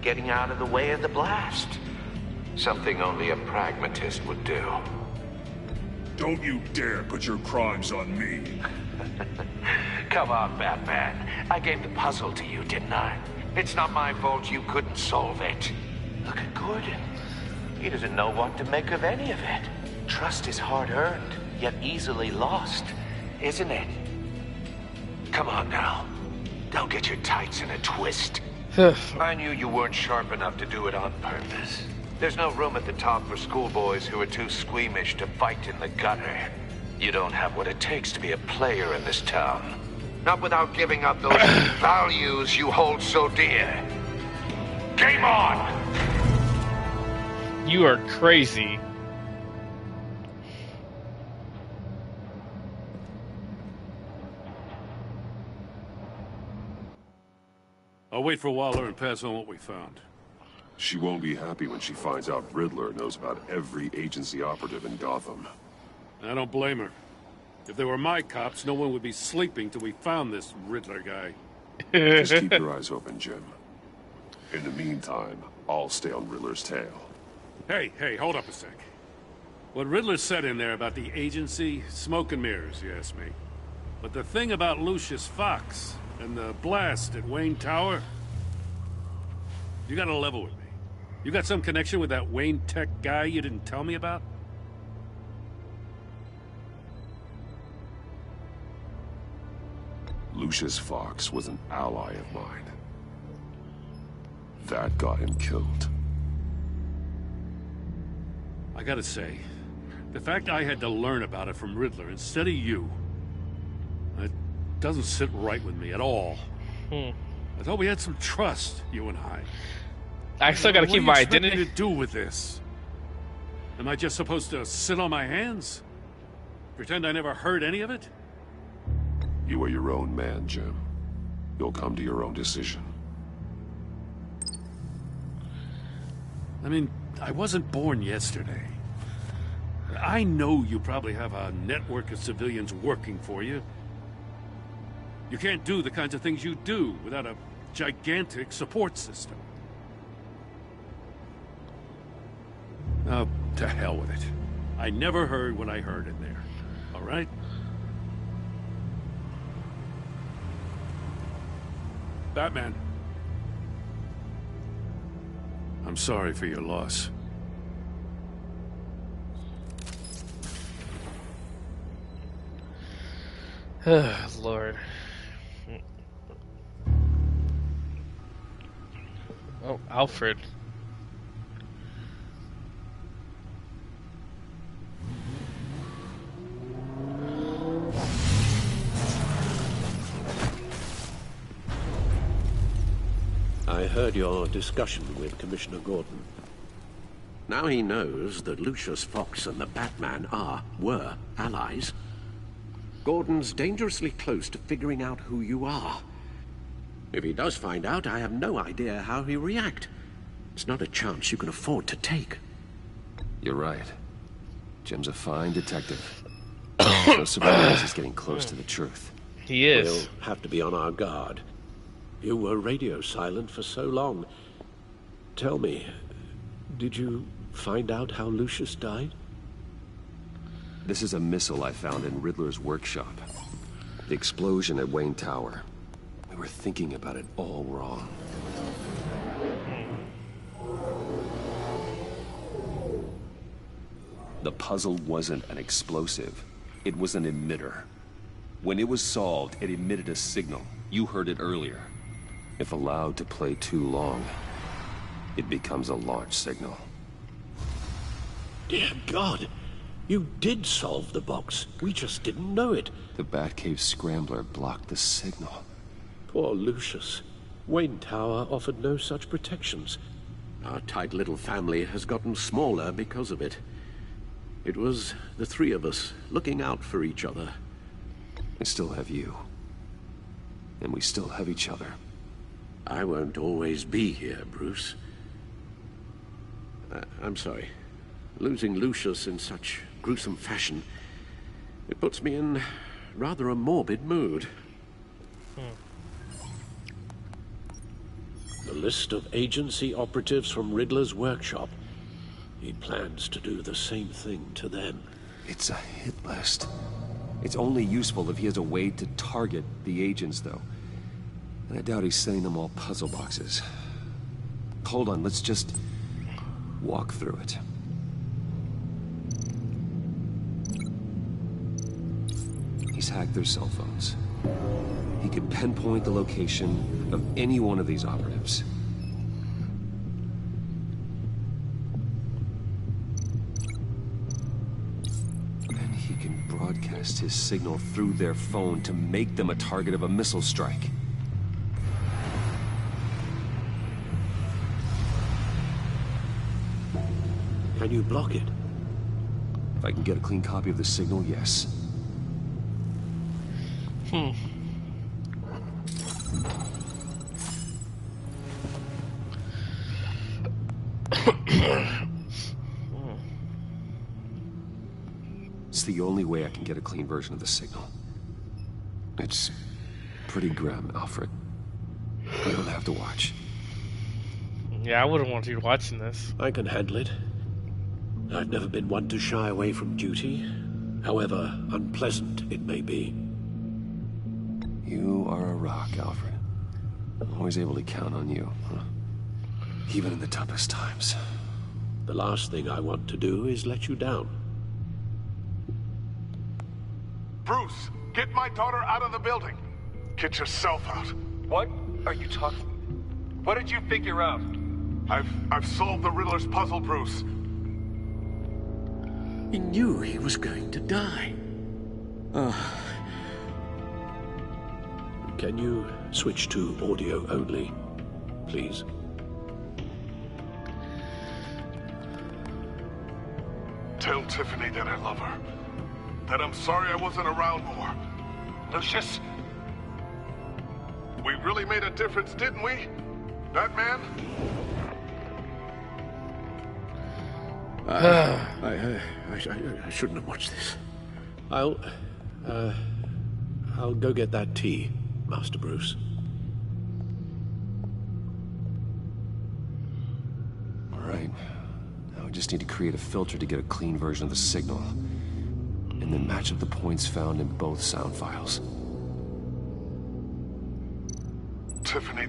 Getting out of the way of the blast. Something only a pragmatist would do.
Don't you dare put your crimes on me.
Come on, Batman. I gave the puzzle to you, didn't I? It's not my fault you couldn't solve it. Look at Gordon. He doesn't know what to make of any of it. Trust is hard-earned, yet easily lost, isn't it? Come on now. Don't get your tights in a twist. I knew you weren't sharp enough to do it on purpose. There's no room at the top for schoolboys who are too squeamish to fight in the gutter. You don't have what it takes to be a player in this town. Not without giving up those values you hold so dear. Game on!
You are crazy.
I'll wait for Waller and pass on what we found.
She won't be happy when she finds out Riddler knows about every agency operative in Gotham.
I don't blame her. If they were my cops, no one would be sleeping till we found this Riddler guy.
Just keep your eyes open, Jim. In the meantime, I'll stay on Riddler's tail.
Hey, hold up a sec. What Riddler said in there about the agency, smoke and mirrors, you ask me. But the thing about Lucius Fox and the blast at Wayne Tower, you gotta level with me. You got some connection with that Wayne Tech guy you didn't tell me about?
Lucius Fox was an ally of mine. That got him killed.
I gotta say, the fact I had to learn about it from Riddler instead of you, it doesn't sit right with me at all. I thought we had some trust, you and I.
I still gotta keep my identity.
What do you expect me to do with this? Am I just supposed to sit on my hands? Pretend I never heard any of it?
You are your own man, Jim. You'll come to your own decision.
I mean, I wasn't born yesterday. I know you probably have a network of civilians working for you. You can't do the kinds of things you do without a gigantic support system. Oh, to hell with it. I never heard what I heard in there. All right? Batman. I'm sorry for your loss.
Lord. Oh, Alfred.
I heard your discussion with Commissioner Gordon. Now he knows that Lucius Fox and the Batman were allies. Gordon's dangerously close to figuring out who you are. If he does find out, I have no idea how he'll react. It's not a chance you can afford to take.
You're right. Jim's a fine detective. No surprise he's getting close to the truth.
He is.
We'll have to be on our guard. You were radio silent for so long. Tell me, did you find out how Lucius died?
This is a missile I found in Riddler's workshop. The explosion at Wayne Tower. We were thinking about it all wrong. The puzzle wasn't an explosive. It was an emitter. When it was solved, it emitted a signal. You heard it earlier. If allowed to play too long, it becomes a launch signal.
Dear God, you did solve the box. We just didn't know it.
The Batcave scrambler blocked the signal.
Poor Lucius. Wayne Tower offered no such protections. Our tight little family has gotten smaller because of it. It was the three of us looking out for each other.
I still have you. And we still have each other.
I won't always be here, Bruce. I'm sorry. Losing Lucius in such gruesome fashion, it puts me in rather a morbid mood. The list of agency operatives from Riddler's workshop. He plans to do the same thing to them.
It's a hit list. It's only useful if he has a way to target the agents, though. And I doubt he's sending them all puzzle boxes. Hold on, let's just walk through it. He's hacked their cell phones. He could pinpoint the location of any one of these operatives. And he can broadcast his signal through their phone to make them a target of a missile strike.
Can you block it?
If I can get a clean copy of the signal, yes. It's the only way I can get a clean version of the signal. It's pretty grim, Alfred. You don't have to watch.
Yeah, I wouldn't want you watching this.
I can handle it. I've never been one to shy away from duty, however unpleasant it may be.
You are a rock, Alfred. I'm always able to count on you, huh? Even in the toughest times.
The last thing I want to do is let you down.
Bruce, get my daughter out of the building. Get yourself out.
What are you talking? What did you figure out?
I've solved the Riddler's puzzle, Bruce.
He knew he was going to die. Can you switch to audio only, please?
Tell Tiffany that I love her. That I'm sorry I wasn't around more.
Lucius?
We really made a difference, didn't we? Batman?
I shouldn't have watched this. I'll go get that tea, Master Bruce.
All right. Now we just need to create a filter to get a clean version of the signal. And then match up the points found in both sound files.
Tiffany...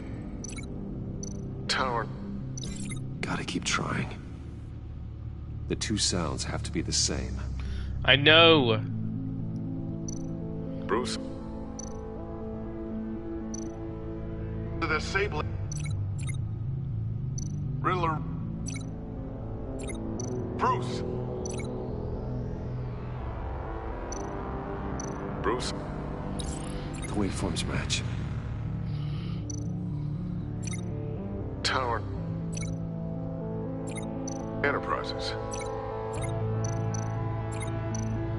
Tower...
Gotta keep trying. The two sounds have to be the same.
I know.
Bruce? The disabling... Riddler... Bruce! Bruce?
The waveforms match.
Tower... Enterprises.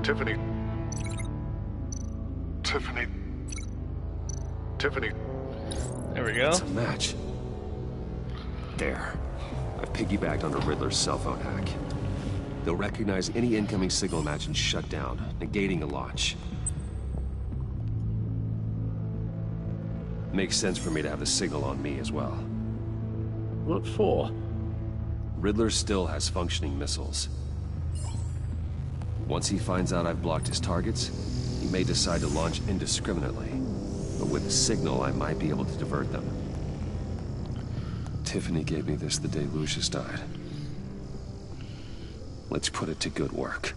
Tiffany... Tiffany...
There we go.
It's a match. There. I've piggybacked onto Riddler's cell phone hack. They'll recognize any incoming signal match and shut down, negating a launch. Makes sense for me to have the signal on me as well.
What for?
Riddler still has functioning missiles. Once he finds out I've blocked his targets, he may decide to launch indiscriminately. But with a signal, I might be able to divert them. Tiffany gave me this the day Lucius died. Let's put it to good work.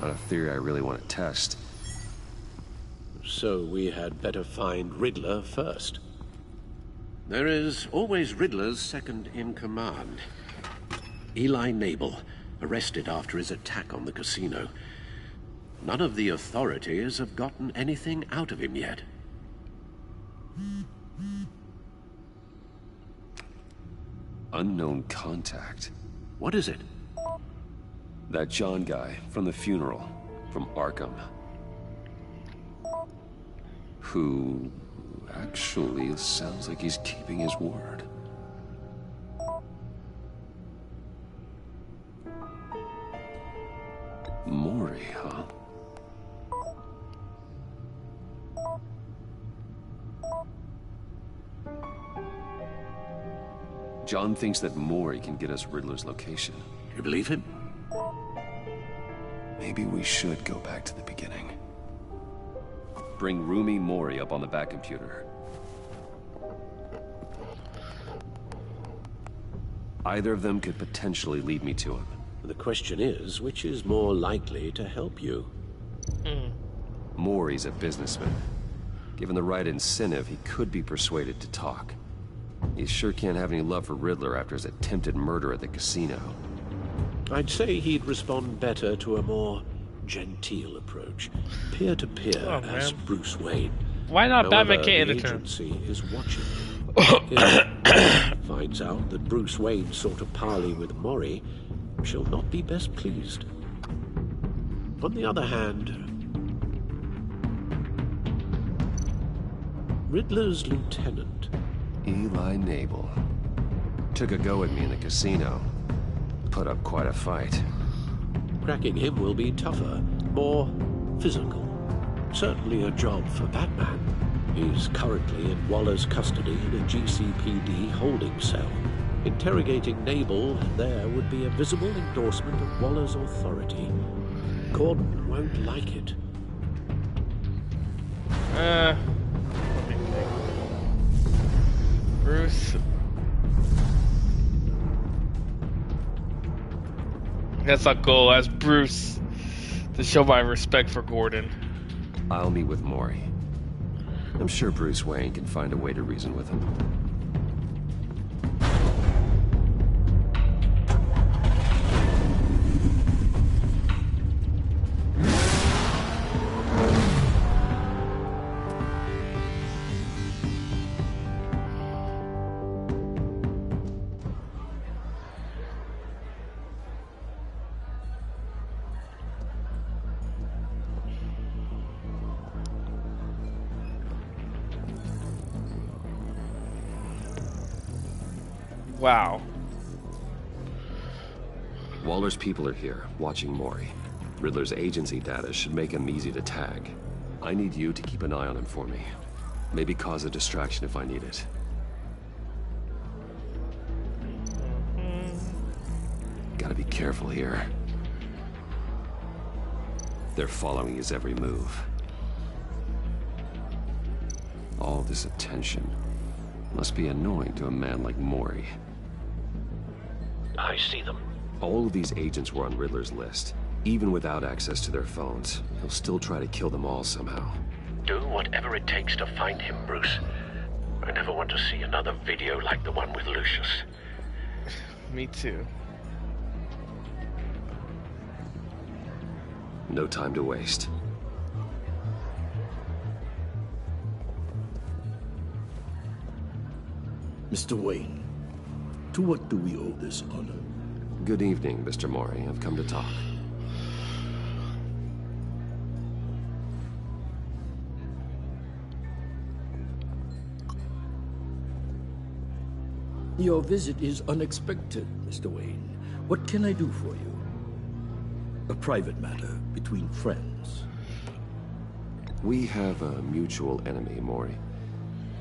Not a theory I really want to test.
So we had better find Riddler first. There is always Riddler's second in command. Eli Nabel, arrested after his attack on the casino. None of the authorities have gotten anything out of him yet.
Unknown contact.
What is it?
That John guy from the funeral, from Arkham. Who actually sounds like he's keeping his word. Mori, huh? John thinks that Mori can get us Riddler's location.
You believe him?
Maybe we should go back to the beginning. Bring Rumi Mori up on the back computer. Either of them could potentially lead me to him.
The question is, which is more likely to help you?
Mori's a businessman. Given the right incentive, he could be persuaded to talk. He sure can't have any love for Riddler after his attempted murder at the casino.
I'd say he'd respond better to a more genteel approach. Peer-to-peer as Bruce Wayne.
Why not Batman can't
the
enter?
agency is watching him. If finds out that Bruce Wayne sought a parley with Mori, she'll not be best pleased. On the other hand, Riddler's lieutenant,
Eli Nabel, took a go at me in the casino. Put up quite a fight.
cracking him will be tougher, more physical. Certainly a job for Batman. He's currently in Waller's custody in a GCPD holding cell. Interrogating Nabel there would be a visible endorsement of Waller's authority. Gordon won't like it.
Let me think. Bruce. That's our goal as Bruce, to show my respect for Gordon.
I'll meet with Mori. I'm sure Bruce Wayne can find a way to reason with him.
Wow.
Waller's people are here, watching Mori. Riddler's agency data should make him easy to tag. I need you to keep an eye on him for me. Maybe cause a distraction if I need it. Gotta be careful here. They're following his every move. All this attention must be annoying to a man like Mori.
I see them.
All of these agents were on Riddler's list. Even without access to their phones, he'll still try to kill them all somehow.
Do whatever it takes to find him, Bruce. I never want to see another video like the one with Lucius.
Me too.
No time to waste.
Mr. Wayne, to what do we owe this honor?
Good evening, Mr. Mori. I've come to talk.
Your visit is unexpected, Mr. Wayne. What can I do for you? A private matter between friends.
We have a mutual enemy, Mori.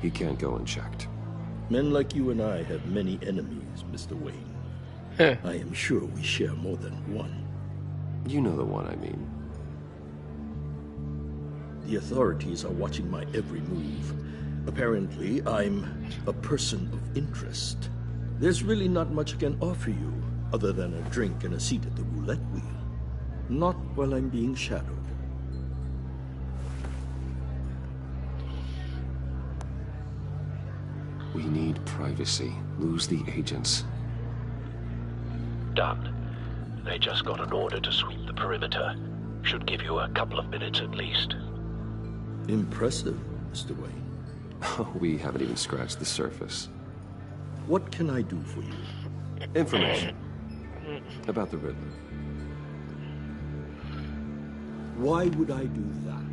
He can't go unchecked.
Men like you and I have many enemies, Mr. Wayne. I am sure we share more than one.
You know the one I mean.
The authorities are watching my every move. Apparently, I'm a person of interest. There's really not much I can offer you, other than a drink and a seat at the roulette wheel. Not while I'm being shadowed.
We need privacy. Lose the agents.
Done. They just got an order to sweep the perimeter. Should give you a couple of minutes at least.
Impressive, Mr. Wayne.
We haven't even scratched the surface.
What can I do for you?
Information. About the Riddler.
Why would I do that?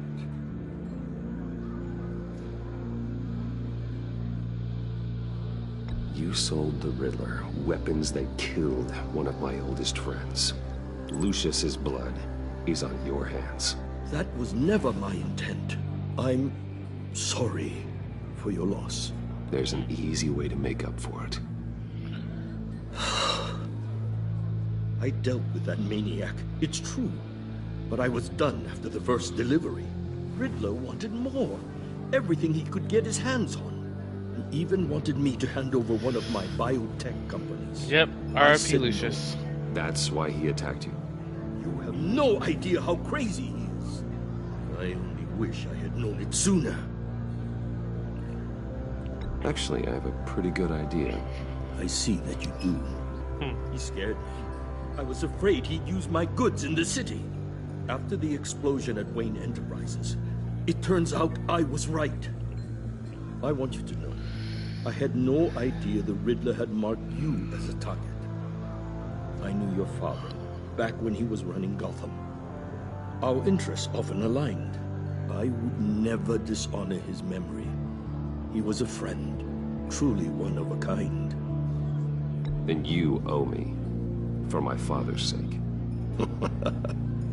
You sold the Riddler weapons that killed one of my oldest friends. Lucius's blood is on your hands.
That was never my intent. I'm sorry for your loss.
There's an easy way to make up for it.
I dealt with that maniac, it's true. But I was done after the first delivery. Riddler wanted more. Everything he could get his hands on. He even wanted me to hand over one of my biotech companies.
Yep, R.I.P. Lucius.
No. That's why he attacked you.
You have no idea how crazy he is. I only wish I had known it sooner.
Actually, I have a pretty good idea.
I see that you do. He scared me. I was afraid he'd use my goods in the city. After the explosion at Wayne Enterprises, it turns out I was right. I want you to know, I had no idea the Riddler had marked you as a target. I knew your father back when he was running Gotham. Our interests often aligned. I would never dishonor his memory. He was a friend, truly one of a kind.
Then you owe me, for my father's sake.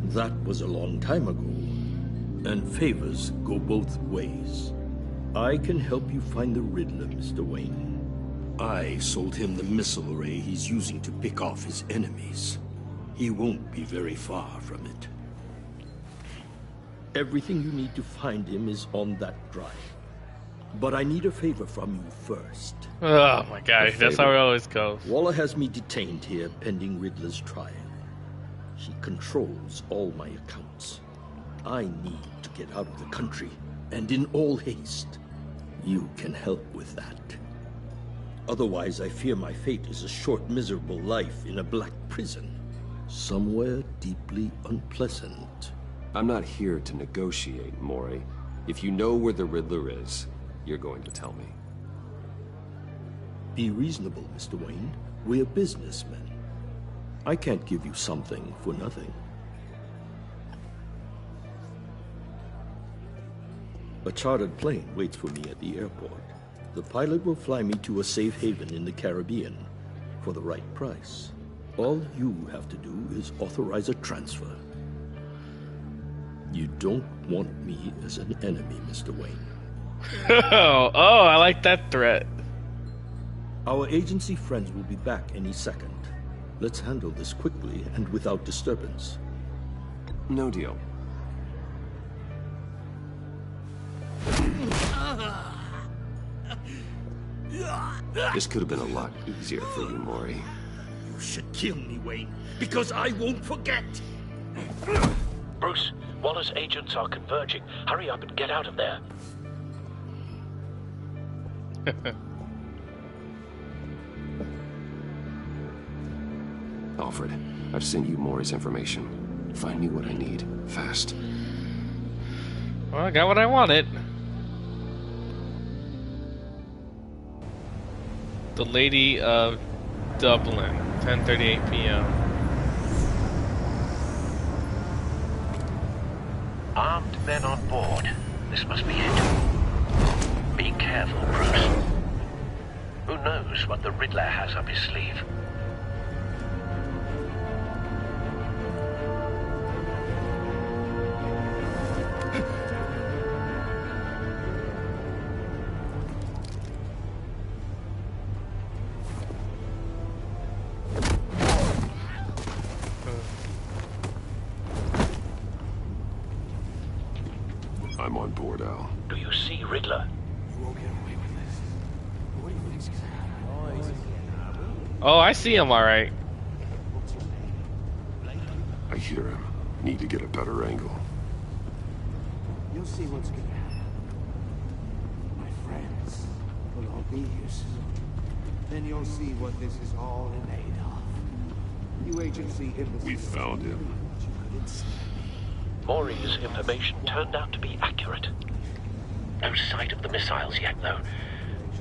That was a long time ago, and favors go both ways. I can help you find the Riddler, Mr. Wayne. I sold him the missile array he's using to pick off his enemies. He won't be very far from it. Everything you need to find him is on that drive. But I need a favor from you first.
Oh my god, that's how it always goes.
Waller has me detained here pending Riddler's trial. She controls all my accounts. I need to get out of the country, and in all haste. You can help with that. Otherwise, I fear my fate is a short, miserable life in a black prison. Somewhere deeply unpleasant.
I'm not here to negotiate, Maury. If you know where the Riddler is, you're going to tell me.
Be reasonable, Mr. Wayne. We're businessmen. I can't give you something for nothing. A chartered plane waits for me at the airport. The pilot will fly me to a safe haven in the Caribbean for the right price. All you have to do is authorize a transfer. You don't want me as an enemy, Mr. Wayne.
Oh, I like that threat.
Our agency friends will be back any second. Let's handle this quickly and without disturbance.
No deal. This could have been a lot easier for you, Maury.
You should kill me, Wayne, because I won't forget.
Bruce, Waller's agents are converging. Hurry up and get out of there.
Alfred, I've sent you Maury's information. Find me what I need, fast.
Well, I got what I wanted. The Lady of Dublin, 10:38 p.m.
Armed men on board. This must be it. Be careful, Bruce. Who knows what the Riddler has up his sleeve?
I'm on board, Al.
Do you see Riddler?
You won't get away with this. What do you think's gonna happen?
Oh, I see him, all right.
I hear him.
Need to get a better angle.
You'll see what's gonna happen. My friends will all be here soon. Then you'll see what this is all in aid of. You agency in the...
We found him.
Maury's information turned out to be accurate. No sight of the missiles yet, though.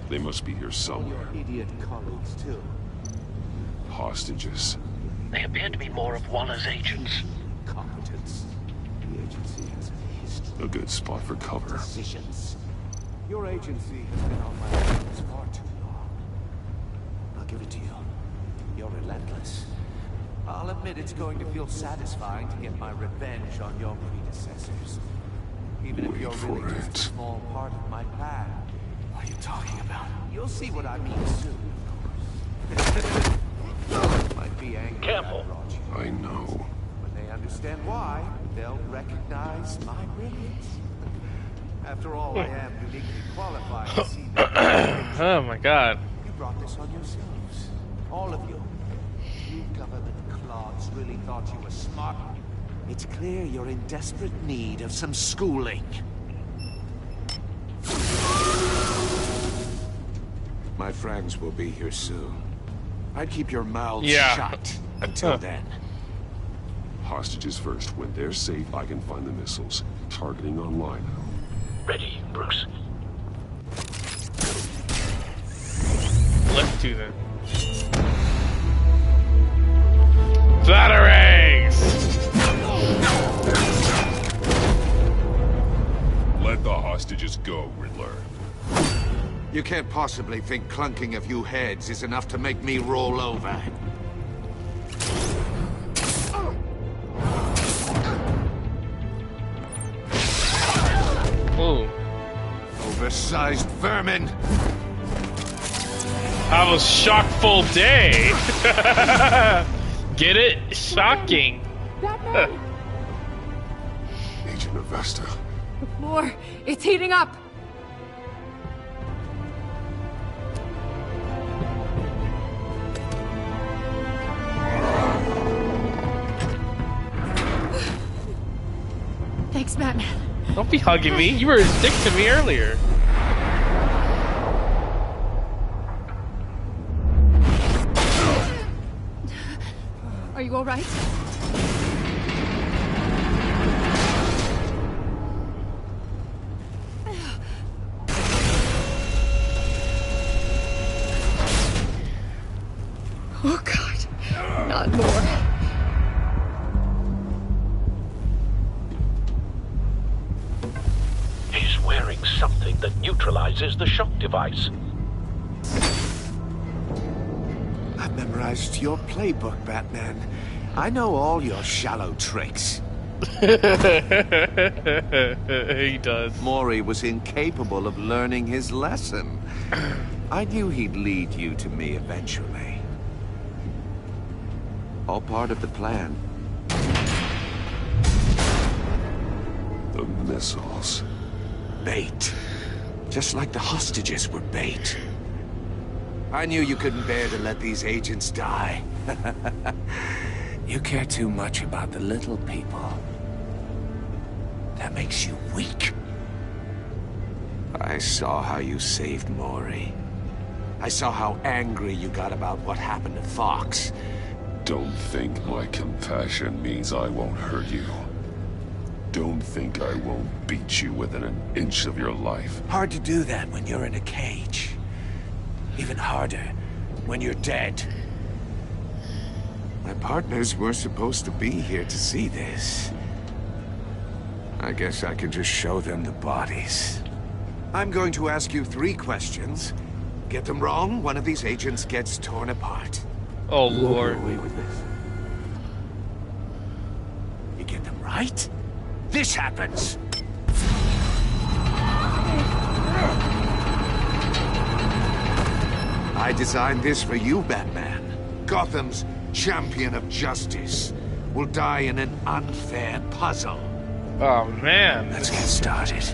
They must be here somewhere.
Idiot colleagues, too.
Hostages.
They appear to be more of Waller's agents.
Competence. The agency has a history.
A good spot for cover.
Decisions. Your agency has been on my hands far too long. I'll give it to you. You're relentless. I'll admit it's going to feel satisfying to get my revenge on your predecessors. Even if you're really just a small part of my plan. What are you talking about? You'll see what I mean soon, of course. Might be angry.
Careful.
I know.
When they understand why, they'll recognize my brilliance. After all, I am uniquely qualified to see that.
Oh my god.
You brought this on yourselves. All of you. You government clods really thought you were smart. It's clear you're in desperate need of some schooling. My friends will be here soon. I'd keep your mouths shut until then.
Hostages first. When they're safe, I can find the missiles. Targeting online.
Ready, Bruce.
Let's do that. Batarangs!
Let the hostages go, Riddler.
You can't possibly think clunking a few heads is enough to make me roll over.
Ooh.
Oversized vermin!
Have a shockful day! Get it? Shocking!
Agent Avesta.
The floor, it's heating up! Thanks, Batman.
Don't be hugging me. You were a dick to me earlier.
Are you all right? Oh, God. Not more.
He's wearing something that neutralizes the shock device.
I've memorized your playbook, Batman. I know all your shallow tricks.
He does.
Maury was incapable of learning his lesson. I knew he'd lead you to me eventually. All part of the plan.
The missiles.
Bait. Just like the hostages were bait. I knew you couldn't bear to let these agents die. You care too much about the little people. That makes you weak. I saw how you saved Maury. I saw how angry you got about what happened to Fox.
Don't think my compassion means I won't hurt you. Don't think I won't beat you within an inch of your life.
Hard to do that when you're in a cage. Even harder when you're dead. My partners were supposed to be here to see this. I guess I can just show them the bodies. I'm going to ask you 3 questions. Get them wrong, one of these agents gets torn apart.
Oh, Lord.
Away with this. You get them right, this happens. I designed this for you, Batman. Gotham's champion of justice will die in an unfair puzzle.
Oh, man.
Let's get started.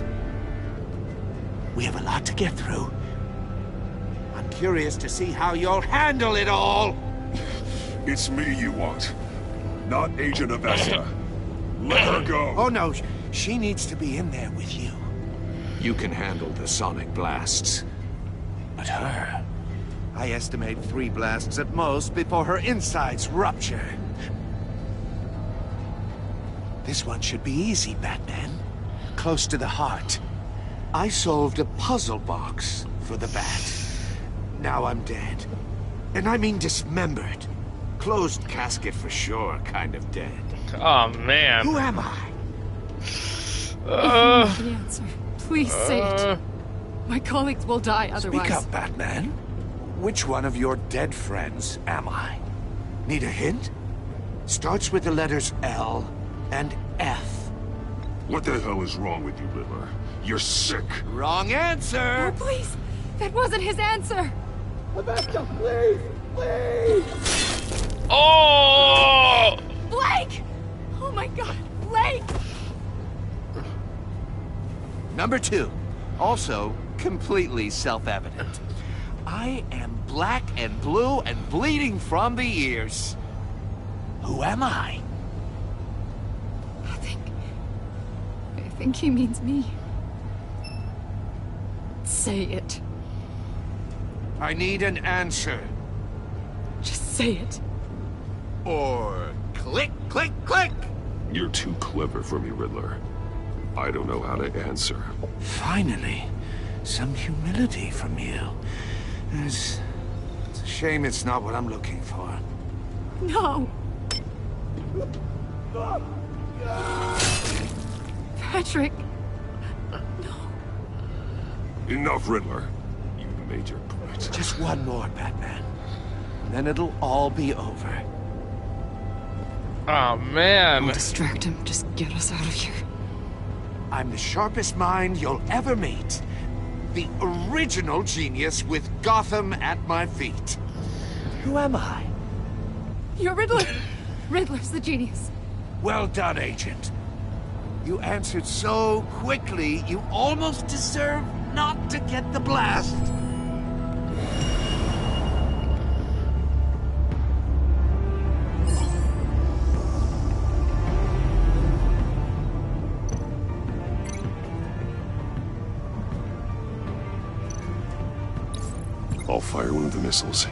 We have a lot to get through. I'm curious to see how you'll handle it all.
It's me you want, not Agent Avesta.
Let her go.
Oh no, she needs to be in there with you.
You can handle the sonic blasts.
But her... I estimate 3 blasts at most before her insides rupture. This one should be easy, Batman. Close to the heart. I solved a puzzle box for the Bat. Now I'm dead. And I mean dismembered. Closed casket for sure, kind of dead.
Oh, man.
Who am I?
The answer. Please say it. My colleagues will die otherwise.
Speak up, Batman. Which one of your dead friends am I? Need a hint? Starts with the letters L and F.
What the hell is wrong with you, Riddler? You're sick.
Wrong answer!
Oh, please! That wasn't his answer!
Rebecca, please! Please!
Oh!
Blake! Oh my god, Blake!
Number 2. Also, completely self-evident. I am black and blue and bleeding from the ears. Who am I?
I think he means me. Say it.
I need an answer.
Just say it.
Or click, click, click!
You're too clever for me, Riddler. I don't know how to answer.
Finally, some humility from you. It's a shame it's not what I'm looking for.
No! Patrick!
Enough, Riddler. You've made your point.
Just one more, Batman. And then it'll all be over.
Oh, man.
I'll distract him. Just get us out of here.
I'm the sharpest mind you'll ever meet. The original genius with Gotham at my feet. Who am I?
You're Riddler! Riddler's the genius.
Well done, Agent. You answered so quickly, you almost deserve not to get the blast.
I'll fire one of the missiles.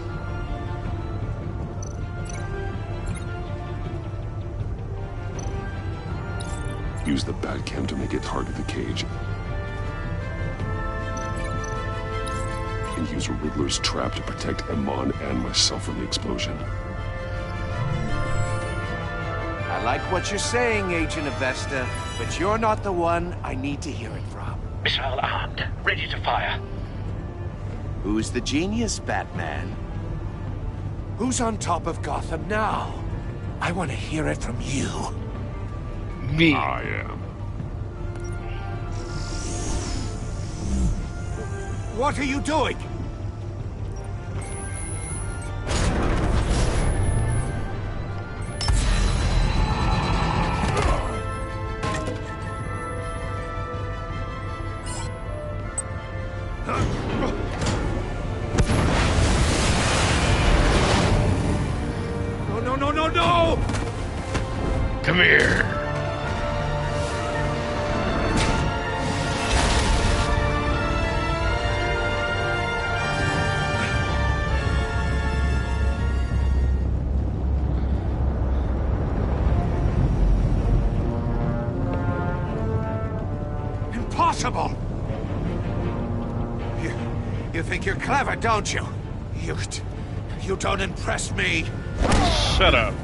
Use the Batcam to make it target the cage. And use Riddler's trap to protect Amon and myself from the explosion.
I like what you're saying, Agent Avesta, but you're not the one I need to hear it from.
Missile armed, ready to fire.
Who's the genius, Batman? Who's on top of Gotham now? I want to hear it from you.
Me.
I am.
What are you doing? No!
Come here.
Impossible! You think you're clever, don't you? You don't impress me.
Shut up.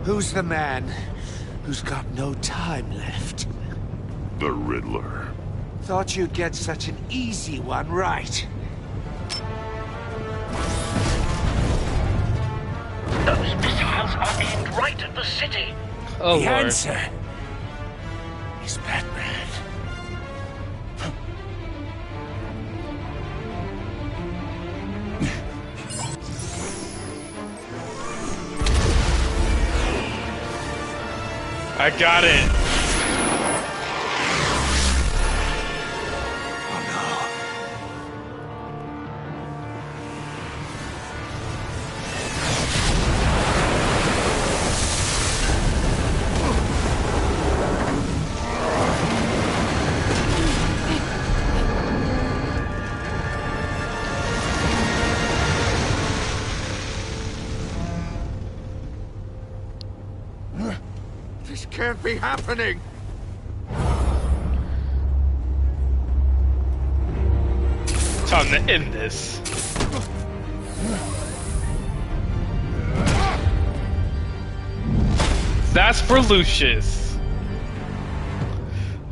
Who's the man who's got no time left?
The Riddler.
Thought you'd get such an easy one right.
Those missiles are aimed right at the city.
Oh,
the
Lord.
answer is Batman.
I got it.
This can't be happening!
Time to end this. That's for Lucius.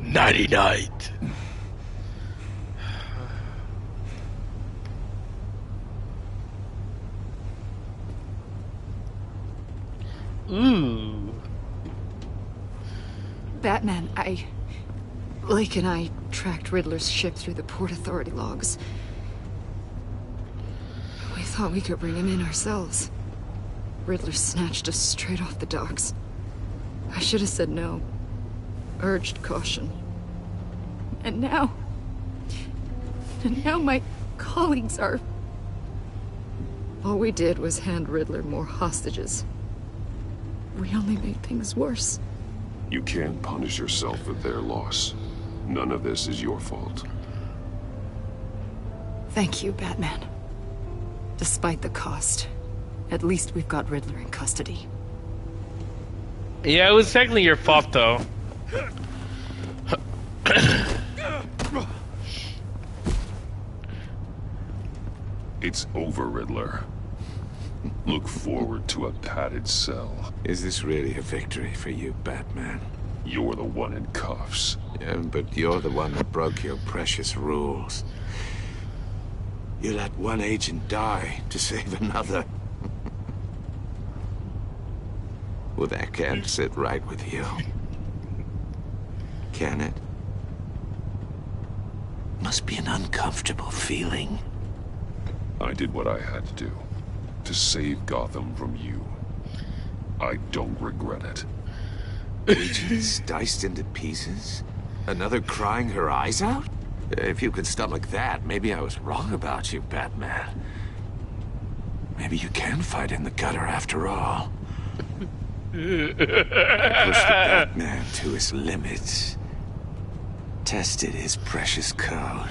Nighty night. Ooh.
Batman, Blake and I tracked Riddler's ship through the Port Authority logs. We thought we could bring him in ourselves. Riddler snatched us straight off the docks. I should have said no. Urged caution. And now my colleagues are... All we did was hand Riddler more hostages. We only made things worse.
You can't punish yourself for their loss. None of this is your fault.
Thank you, Batman. Despite the cost, at least we've got Riddler in custody.
Yeah, it was technically your fault, though.
It's over, Riddler. Look forward to a padded cell.
Is this really a victory for you, Batman?
You're the one in cuffs.
Yeah, but you're the one that broke your precious rules. You let one agent die to save another. Well, that can't sit right with you. Can it? Must be an uncomfortable feeling.
I did what I had to do. To save Gotham from you. I don't regret it.
Agents diced into pieces? Another crying her eyes out? If you could stomach that, maybe I was wrong about you, Batman. Maybe you can fight in the gutter after all. I pushed the Batman to his limits. Tested his precious code.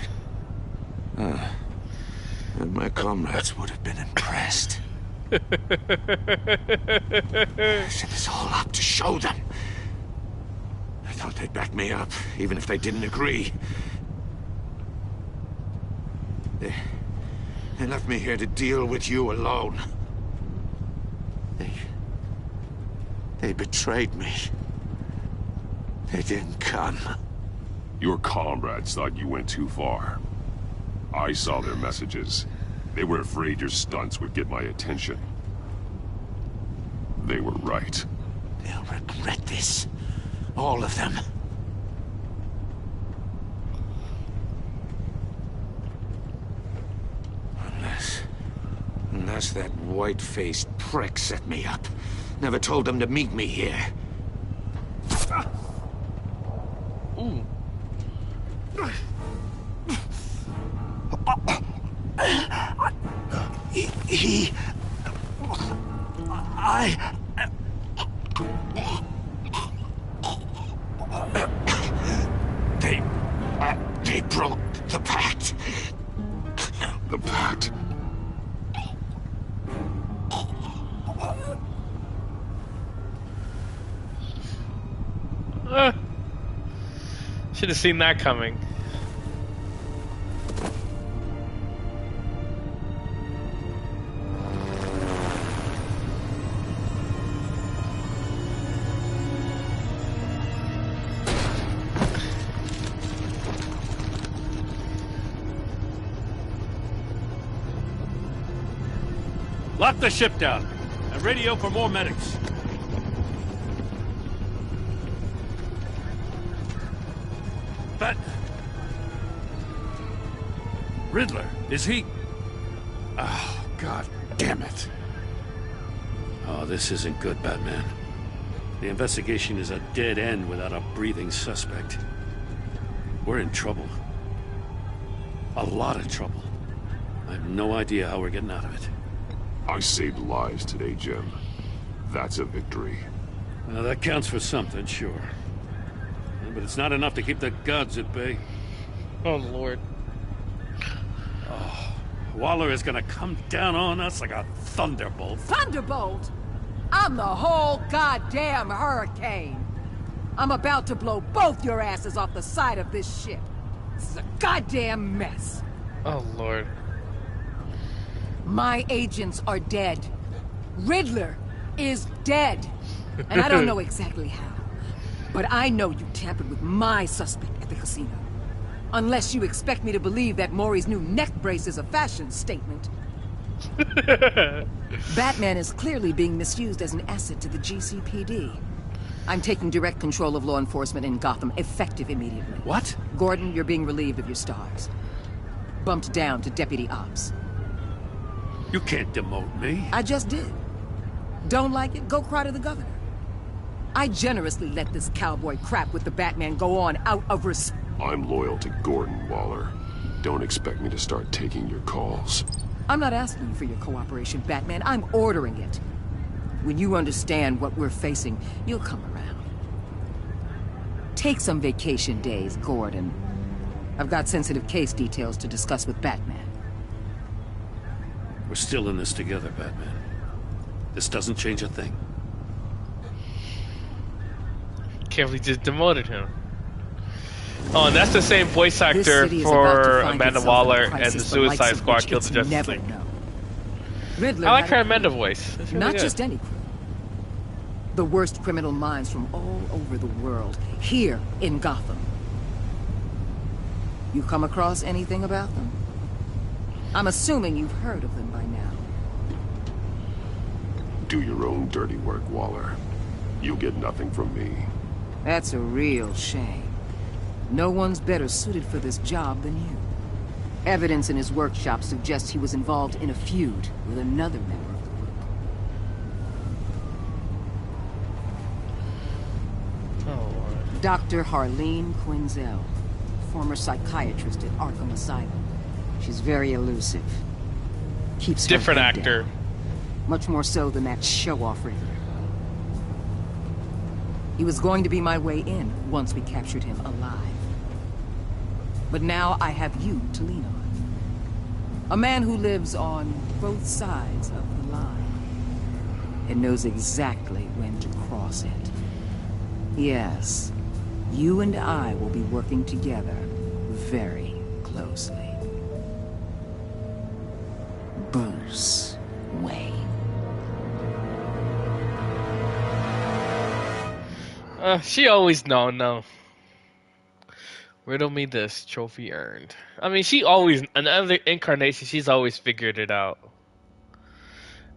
And my comrades would have been impressed. I set this all up to show them. I thought they'd back me up, even if they didn't agree. They left me here to deal with you alone. They betrayed me. They didn't come.
Your comrades thought you went too far. I saw their messages. They were afraid your stunts would get my attention. They were right.
They'll regret this. All of them. Unless that white-faced prick set me up. Never told them to meet me here.
Ooh.
They broke the pact.
The pact?
Should have seen that coming.
Lock the ship down and radio for more medics. But Riddler, is he? Oh, God damn it.
Oh, this isn't good, Batman. The investigation is a dead end without a breathing suspect. We're in trouble. A lot of trouble. I have no idea how we're getting out of it.
I saved lives today, Jim. That's a victory.
Well, that counts for something, sure. But it's not enough to keep the gods at bay.
Oh, Lord.
Oh, Waller is gonna come down on us like a thunderbolt.
Thunderbolt? I'm the whole goddamn hurricane. I'm about to blow both your asses off the side of this ship. This is a goddamn mess.
Oh, Lord.
My agents are dead. Riddler is dead. And I don't know exactly how. But I know you tampered with my suspect at the casino. Unless you expect me to believe that Maury's new neck brace is a fashion statement. Batman is clearly being misused as an asset to the GCPD. I'm taking direct control of law enforcement in Gotham, effective immediately.
What?
Gordon, you're being relieved of your stars. Bumped down to Deputy Ops.
You can't demote me.
I just did. Don't like it? Go cry to the governor. I generously let this cowboy crap with the Batman go on out of respect.
I'm loyal to Gordon, Waller. Don't expect me to start taking your calls.
I'm not asking you for your cooperation, Batman. I'm ordering it. When you understand what we're facing, you'll come around. Take some vacation days, Gordon. I've got sensitive case details to discuss with Batman.
We're still in this together, Batman. This doesn't change a thing.
Can't believe just demoted him. Oh, and that's the same voice actor for Amanda Waller and the Suicide Squad killed the Justice League. I like her Amanda voice. It's really
Not
good.
just any criminal. The worst criminal minds from all over the world, here in Gotham. You come across anything about them? I'm assuming you've heard of them by now.
Do your own dirty work, Waller. You'll get nothing from me.
That's a real shame. No one's better suited for this job than you. Evidence in his workshop suggests he was involved in a feud with another member of the group.
Oh, Lord.
Dr. Harleen Quinzel, former psychiatrist at Arkham Asylum. She's very elusive. Keeps her
Different
head
actor.
down. Much more so than that show-off Riddler. He was going to be my way in once we captured him alive. But now I have you to lean on. A man who lives on both sides of the line and knows exactly when to cross it. Yes, you and I will be working together very closely. Bruce Wayne.
She always no. Riddle me this, trophy earned. I mean, she always, in other incarnations, she's always figured it out.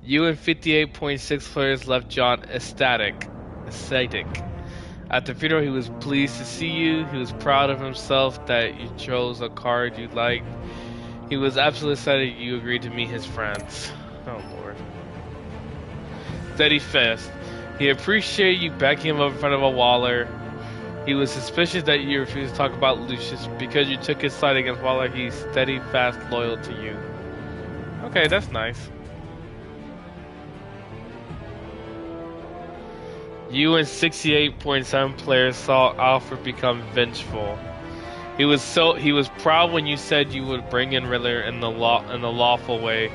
You and 58.6 players left John ecstatic. At the funeral, he was pleased to see you. He was proud of himself that you chose a card you liked. He was absolutely excited you agreed to meet his friends. Oh, Lord. Steady fast. He appreciated you backing him up in front of a Waller. He was suspicious that you refused to talk about Lucius because you took his side against Waller. He's steady, fast, loyal to you. Okay, that's nice. You and 68.7 players saw Alfred become vengeful. He was proud when you said you would bring in Riddler in the lawful way.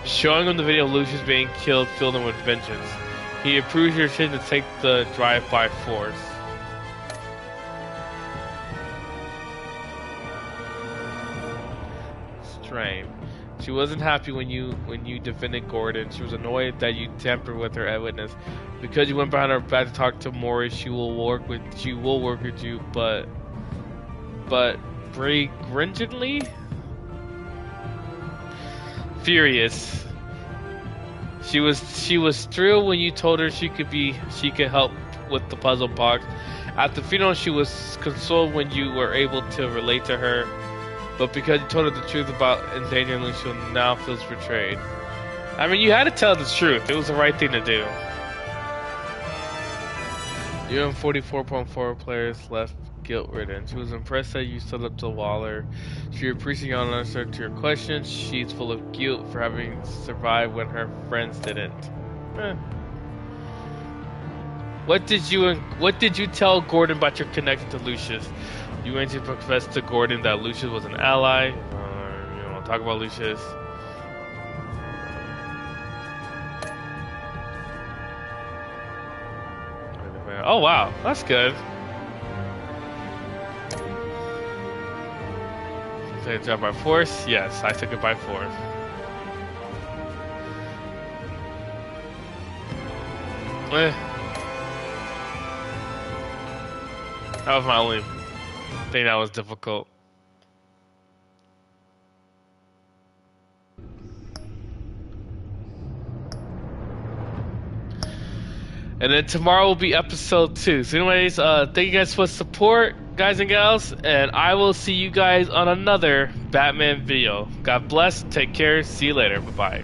Showing him the video of Lucius being killed filled him with vengeance. He approves your decision to take the drive by force. Strange. She wasn't happy when you defended Gordon. She was annoyed that you tampered with her evidence. Because you went behind her back to talk to Maury, she will work with you, but begrudgingly? Furious. She was thrilled when you told her she could help with the puzzle box. At the funeral, she was consoled when you were able to relate to her. But because you told her the truth about endangering Lucia, now feels betrayed. I mean, you had to tell her the truth. It was the right thing to do. You and 44.4 players left guilt-ridden. She was impressed that you stood up to Waller. She appreciated your answer to your questions. She's full of guilt for having survived when her friends didn't. What did you tell Gordon about your connection to Lucius? You went to confess to Gordon that Lucius was an ally. You don't want to talk about Lucius. Oh wow, that's good. Take a job by force? Yes, I took it by force. That was my only thing that was difficult. And then tomorrow will be episode 2. So anyways, thank you guys for support, guys and gals, and I will see you guys on another Batman video. God bless, take care, see you later, bye-bye.